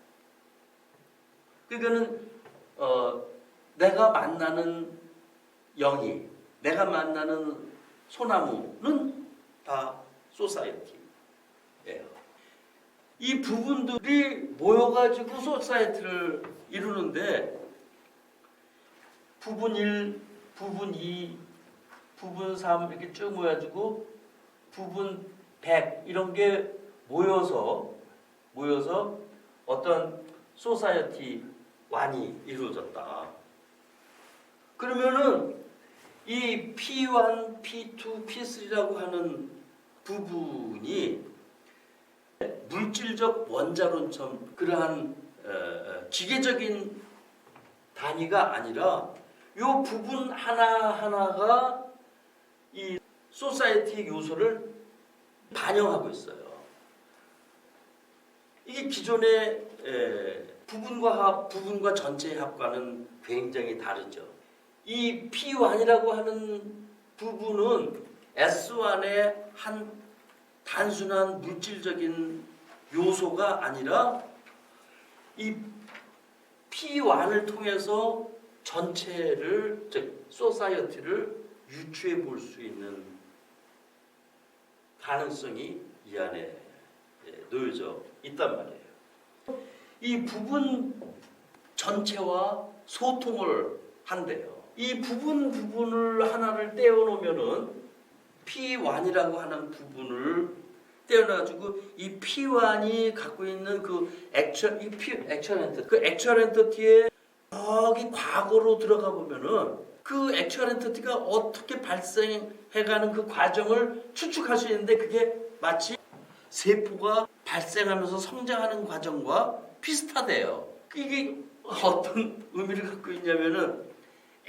그거는 내가 만나는 영이, 내가 만나는 소나무는 다 소사이어티예요. 이 부분들이 모여가지고 소사이어티를 이루는데 부분 1, 부분 2, 부분 3 이렇게 쭉 모여가지고 부분 100 이런 게 모여서 어떤 소사이어티 완이 이루어졌다. 그러면은 이 P1, P2, P3라고 하는 부분이 물질적 원자론처럼 그러한 기계적인 단위가 아니라 이 부분 하나하나가 이 소사이어티 요소를 반영하고 있어요. 이게 기존의 부분과 전체의 합과는 굉장히 다르죠. 이 P1이라고 하는 부분은 S1의 한 단순한 물질적인 요소가 아니라 이 P1을 통해서 전체를 즉 소사이어티를 유추해 볼 수 있는 가능성이 이 안에 놓여져 있단 말이에요. 이 부분 전체와 소통을 한대요. 이 부분을 하나를 떼어놓으면은 P1이라고 하는 부분을 떼어놔가지고 이 P1이 갖고 있는 그 액츄얼 엔티티, 그 액츄얼 엔티티에 여기 과거로 들어가 보면은 그 액츄얼 엔티티가 어떻게 발생해가는 그 과정을 추측할 수 있는데 그게 마치 세포가 발생하면서 성장하는 과정과 비슷하대요. 이게 어떤 의미를 갖고 있냐면은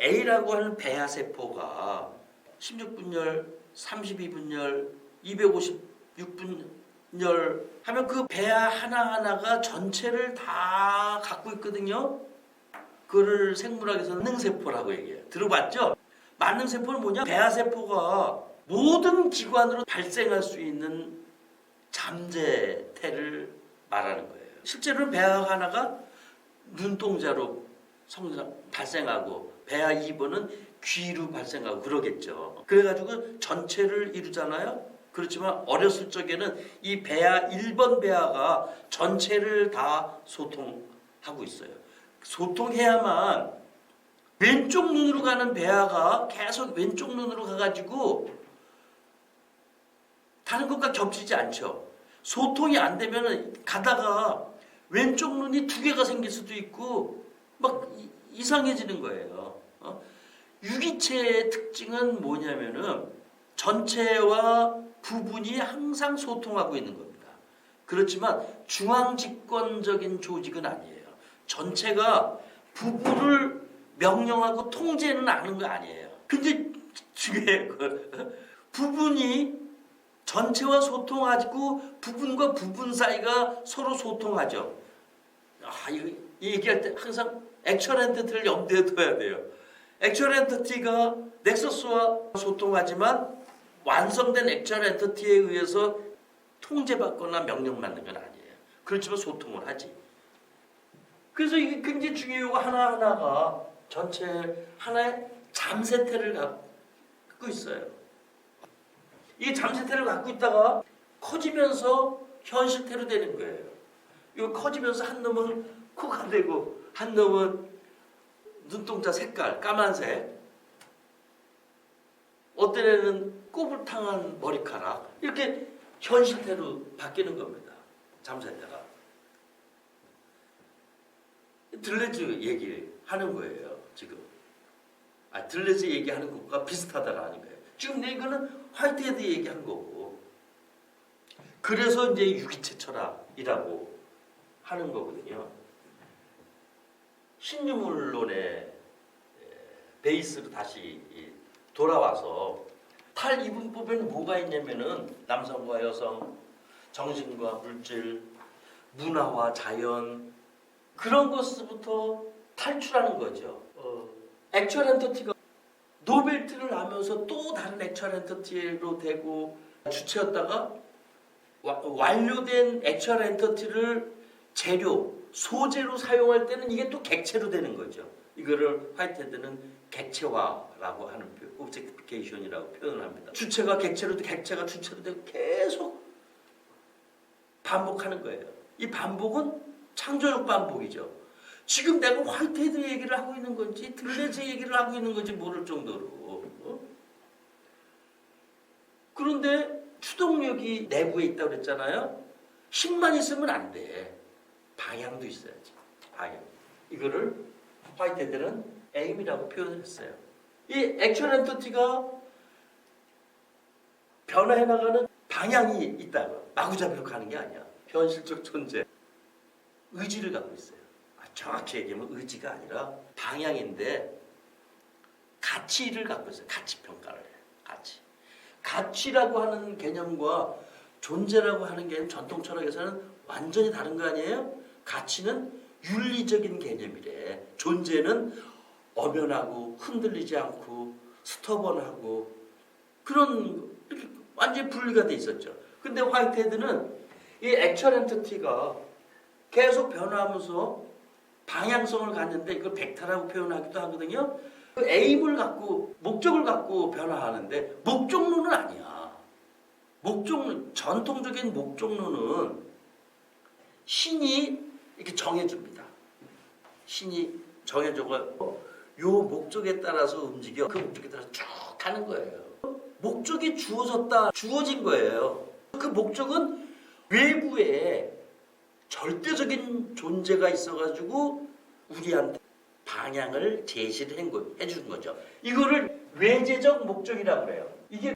A라고 하는 배아세포가 16분열, 32분열, 256분열 하면 그 배아 하나하나가 전체를 다 갖고 있거든요. 그걸 생물학에서는 만능세포라고 얘기해요. 들어봤죠? 만능세포는 뭐냐? 배아세포가 모든 기관으로 발생할 수 있는 잠재태를 말하는 거예요. 실제로는 배아 하나가 눈동자로 발생하고 배아 2번은 귀로 발생하고 그러겠죠. 그래가지고 전체를 이루잖아요. 그렇지만 어렸을 적에는 이 배아 1번 배아가 전체를 다 소통하고 있어요. 소통해야만 왼쪽 눈으로 가는 배아가 계속 왼쪽 눈으로 가가지고 다른 것과 겹치지 않죠. 소통이 안 되면 가다가 왼쪽 눈이 2개가 생길 수도 있고 막 이상해지는 거예요. 유기체의 특징은 뭐냐면은 전체와 부분이 항상 소통하고 있는 겁니다. 그렇지만 중앙집권적인 조직은 아니에요. 전체가 부부를 명령하고 통제는 하는 거 아니에요. 근데 중요해요. 부분이 전체와 소통하고 부분과 부분 사이가 서로 소통하죠. 이거 얘기할 때 항상 액츄얼 엔티티를 염두에 둬야 돼요. 액츄얼 엔티티가 넥서스와 소통하지만 완성된 액츄얼 엔티티에 의해서 통제받거나 명령받는 건 아니에요. 그렇지만 소통을 하지. 그래서 이게 굉장히 중요해요. 하나하나가 전체 하나의 잠세태를 갖고 있어요. 이 잠세태를 갖고 있다가 커지면서 현실태로 되는 거예요. 이거 커지면서 한 놈은 코가 되고 한 놈은 눈동자 색깔 까만색, 어떤 애는 꼬불탕한 머리카락, 이렇게 현실태로 바뀌는 겁니다. 잠세태가. 들레즈 얘기하는 거예요. 지금 들레즈 얘기하는 것과 비슷하다라는 거예요. 지금 이거는 화이트헤드 얘기한 거고, 그래서 이제 유기체 철학이라고 하는 거거든요. 신유물론의 베이스로 다시 돌아와서 탈이분법에는 뭐가 있냐면은 남성과 여성, 정신과 물질, 문화와 자연, 그런 것부터 탈출하는 거죠. 액츄얼 엔티티가 노벨티를 하면서 또 다른 액츄얼 엔티티로 되고 주체였다가 완료된 액츄얼 엔티티를 재료, 소재로 사용할 때는 이게 또 객체로 되는 거죠. 이거를 화이트헤드는 객체화라고 하는 오브젝티피케이션이라고 표현합니다. 주체가 객체로 되고 객체가 주체로 되고 계속 반복하는 거예요. 이 반복은 창조적 반복이죠. 지금 내가 화이트헤드 얘기를 하고 있는 건지 들레즈 얘기를 하고 있는 건지 모를 정도로. 그런데 추동력이 내부에 있다고 그랬잖아요. 힘만 있으면 안 돼. 방향도 있어야지. 방향. 이거를 화이트헤드는 에임이라고 표현했어요. 이 액츄얼 엔티티가 변화해 나가는 방향이 있다고. 마구잡이로 가는 게 아니야. 현실적 존재. 의지를 갖고 있어요. 정확히 얘기하면 의지가 아니라 방향인데 가치를 갖고 있어요. 가치 평가를 해요. 가치. 가치라고 하는 개념과 존재라고 하는 개념, 전통 철학에서는 완전히 다른 거 아니에요? 가치는 윤리적인 개념이래. 존재는 엄연하고 흔들리지 않고 스터번하고 그런 이렇게 완전히 분리가 돼 있었죠. 근데 화이트헤드는 이 액츄얼 엔티티가 계속 변화하면서 방향성을 갖는데 이걸 벡터라고 표현하기도 하거든요. 그 에임을 갖고 목적을 갖고 변화하는데 목적론은 아니야. 목적론, 전통적인 목적론은 신이 이렇게 정해줍니다. 신이 정해줘서 요 목적에 따라서 움직여. 그 목적에 따라서 쭉 가는 거예요. 목적이 주어졌다, 주어진 거예요. 그 목적은 외부에 절대적인 존재가 있어가지고 우리한테 방향을 제시를 해주는 거죠. 이거를 외재적 목적이라고 그래요. 이게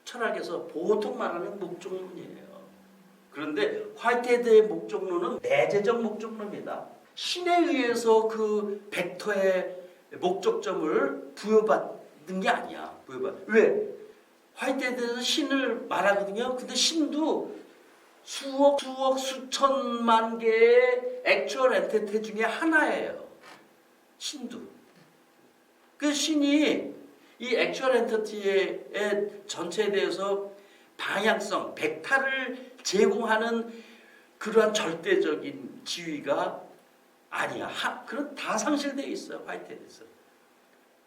철학에서 보통 말하는 목적론이에요. 그런데 화이트헤드의 목적론은 내재적 목적론입니다. 신에 의해서 그 벡터의 목적점을 부여받는 게 아니야. 왜? 화이트헤드는 신을 말하거든요. 근데 신도 수억, 수천만 개의 액츄얼 엔티티 중에 하나예요. 신도. 그 신이 이 액츄얼 엔티티의 전체에 대해서 방향성, 벡터를 제공하는 그러한 절대적인 지위가 아니야. 그런 다 상실되어 있어요. 화이트헤드에서.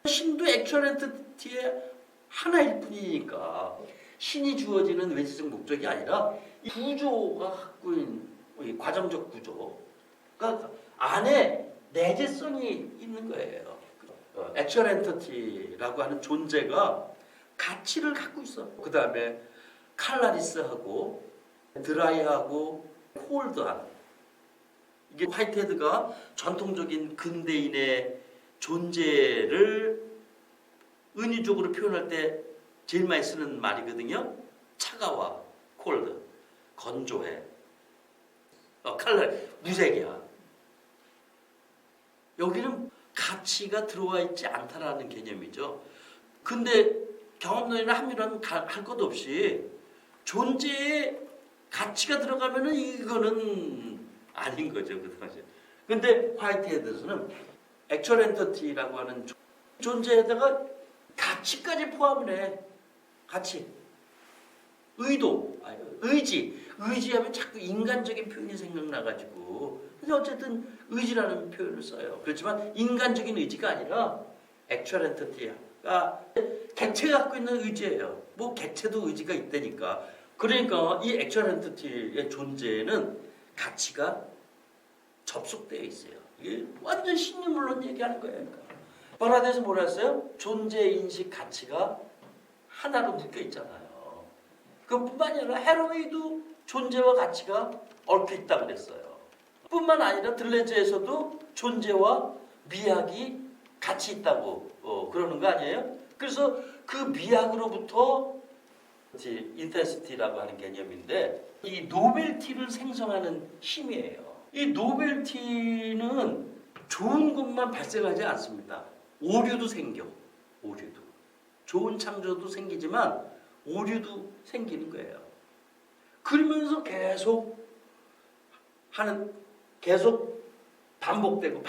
신도 액츄얼 엔티티의 하나일 뿐이니까 신이 주어지는 외재적 목적이 아니라 이 구조가 갖고 있는 이 과정적 구조가 안에 내재성이 있는 거예요. 액츄얼 엔티티라고 하는 존재가 가치를 갖고 있어. 그 다음에 칼라리스하고 드라이하고 콜드한, 이게 화이트헤드가 전통적인 근대인의 존재를 은유적으로 표현할 때 제일 많이 쓰는 말이거든요. 차가워, 콜드, 건조해. 칼라, 무색이야. 여기는 가치가 들어와 있지 않다라는 개념이죠. 근데 경험론이나 합리론은 할 것 없이 존재에 가치가 들어가면은 이거는 아닌 거죠. 그 당시에. 근데 화이트헤드에서는 액츄얼 엔티티라고 하는 존재에다가 가치까지 포함을 해. 가치. 의도, 의지하면 자꾸 인간적인 표현이 생각나가지고 그래서 어쨌든 의지라는 표현을 써요. 그렇지만 인간적인 의지가 아니라 액츄얼 엔티티가 객체가 갖고 있는 의지예요. 뭐 객체도 의지가 있다니까. 그러니까 이 액츄얼 엔티티의 존재는 가치가 접속되어 있어요. 이게 완전 신유물론 얘기하는 거예요. 그러니까. 바라데에서 뭐라 했어요? 존재 인식 가치가 하나로 묶여 있잖아요. 그뿐만 아니라 헤로이도 존재와 가치가 얽혀 있다 그랬어요. 뿐만 아니라 들레즈에서도 존재와 미학이 같이 있다고 그러는 거 아니에요? 그래서 그 미학으로부터 인텐시티라고 하는 개념인데 이 노벨티를 생성하는 힘이에요. 이 노벨티는 좋은 것만 발생하지 않습니다. 오류도 생겨. 오류도. 좋은 창조도 생기지만 오류도 생기는 거예요. 그러면서 계속 반복되고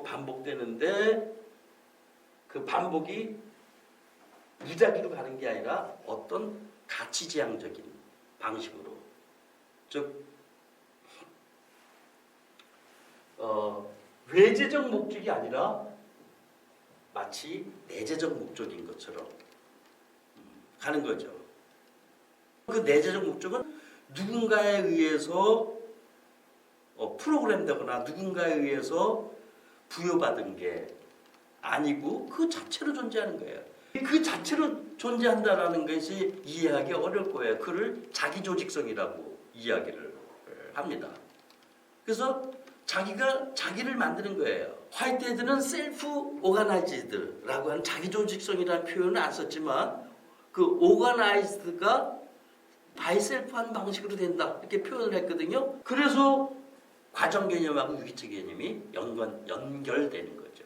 반복되는데 그 반복이 무작위로 가는 게 아니라 어떤 가치지향적인 방식으로 즉 외재적 목적이 아니라 마치 내재적 목적인 것처럼 가는 거죠. 그 내재적 목적은 누군가에 의해서 프로그램되거나 누군가에 의해서 부여받은 게 아니고 그 자체로 존재하는 거예요. 그 자체로 존재한다라는 것이 이해하기 어려울 거예요. 그를 자기조직성이라고 이야기를 합니다. 그래서 자기가 자기를 만드는 거예요. 화이트헤드는 셀프 오가나이즈드라고 하는 자기조직성이라는 표현은 안 썼지만 그 오가나이즈드가 바이셀프한 방식으로 된다 이렇게 표현을 했거든요. 그래서 과정 개념하고 유기체 개념이 연결되는 거죠.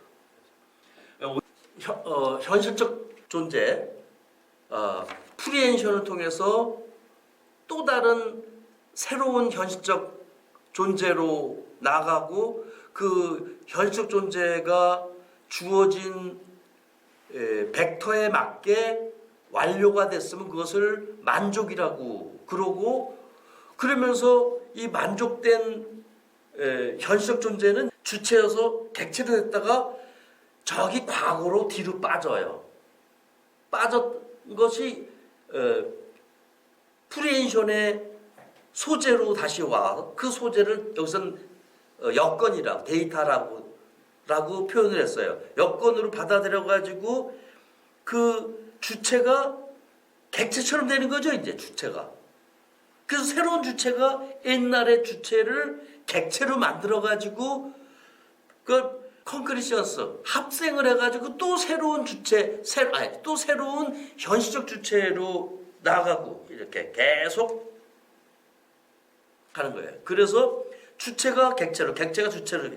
현실적 존재, 프리엔션을 통해서 또 다른 새로운 현실적 존재로 나가고 그 현실적 존재가 주어진 벡터에 맞게 완료가 됐으면 그것을 만족이라고 그러고 그러면서 이 만족된 현실적 존재는 주체여서 객체로 됐다가 저기 과거로 뒤로 빠져요. 빠졌던 것이 프리엔션의 소재로 다시 와. 그 소재를 여기서는 여건이라고 데이터라고 표현을 했어요. 여건으로 받아들여가지고 그 주체가 객체처럼 되는 거죠. 이제 주체가. 그래서 새로운 주체가 옛날의 주체를 객체로 만들어가지고 그 컨크리션스 합생을 해가지고 또 새로운 주체, 또 새로운 현실적 주체로 나가고 이렇게 계속 하는 거예요. 그래서 주체가 객체로, 객체가 주체로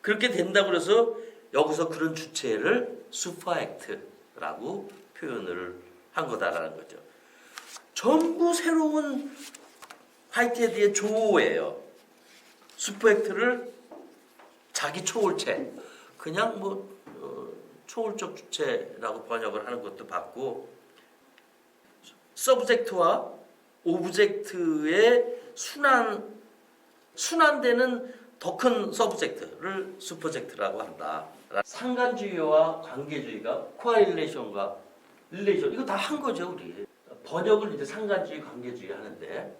그렇게 된다고 그래서 여기서 그런 주체를 슈퍼액트라고 표현을 한 거다라는 거죠. 전부 새로운 화이트헤드의 조어예요. 슈퍼액트를 자기 초월체, 그냥 초월적 주체라고 번역을 하는 것도 봤고, 서브젝트와 오브젝트의 순환되는 더 큰 서브젝트를 슈퍼젝트라고 한다. 상관주의와 관계주의가 코아릴레이션과 릴레이션 이거 다 한 거죠 우리. 번역을 이제 상관주의, 관계주의 하는데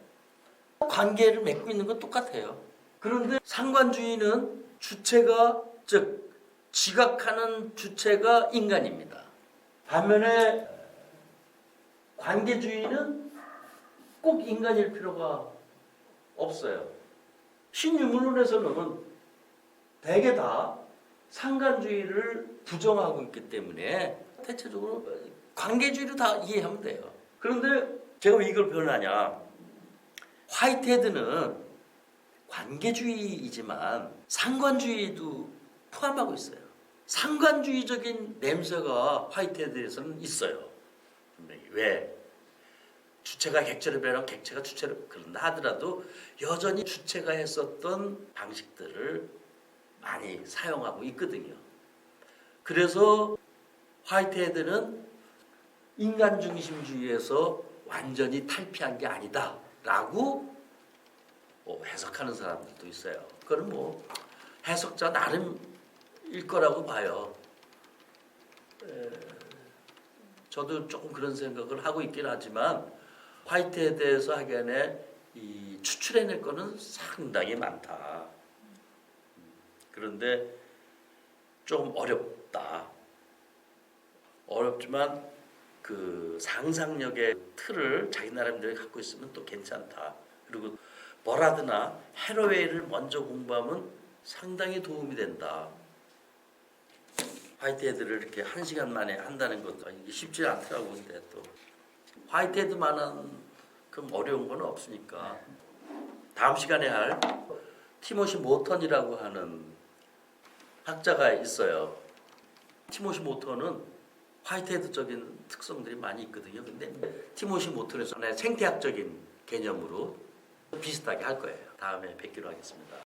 관계를 맺고 있는 건 똑같아요. 그런데 상관주의는 주체가 즉 지각하는 주체가 인간입니다. 반면에 관계주의는 꼭 인간일 필요가 없어요. 신유물론에서는 대개 다 상관주의를 부정하고 있기 때문에 대체적으로 관계주의로 다 이해하면 돼요. 그런데 제가 왜 이걸 변하냐? 화이트헤드는 관계주의이지만 상관주의도 포함하고 있어요. 상관주의적인 냄새가 화이트헤드에서는 있어요. 분명히. 왜? 주체가 객체를 배려하면 객체가 주체를 그런다 하더라도 여전히 주체가 했었던 방식들을 많이 사용하고 있거든요. 그래서 화이트헤드는 인간 중심주의에서 완전히 탈피한 게 아니다라고 해석하는 사람들도 있어요. 그건 뭐 해석자 나름일 거라고 봐요. 저도 조금 그런 생각을 하고 있긴 하지만 화이트헤드에서 하기에는 이 추출해낼 거는 상당히 많다. 그런데 좀 어렵다. 어렵지만 그 상상력의 틀을 자기 나름대로 갖고 있으면 또 괜찮다. 그리고 뭐라드나 해로웨이를 먼저 공부하면 상당히 도움이 된다. 화이트헤드를 이렇게 1시간 만에 한다는 것도 이게 쉽지 않더라고. 근데 또 화이트헤드만한 그 어려운 건 없으니까 다음 시간에 할 티모시 모턴이라고 하는 학자가 있어요. 티모시 모턴은 화이트헤드적인 특성들이 많이 있거든요. 근데 티모시 모턴에서 생태학적인 개념으로 비슷하게 할 거예요. 다음에 뵙기로 하겠습니다.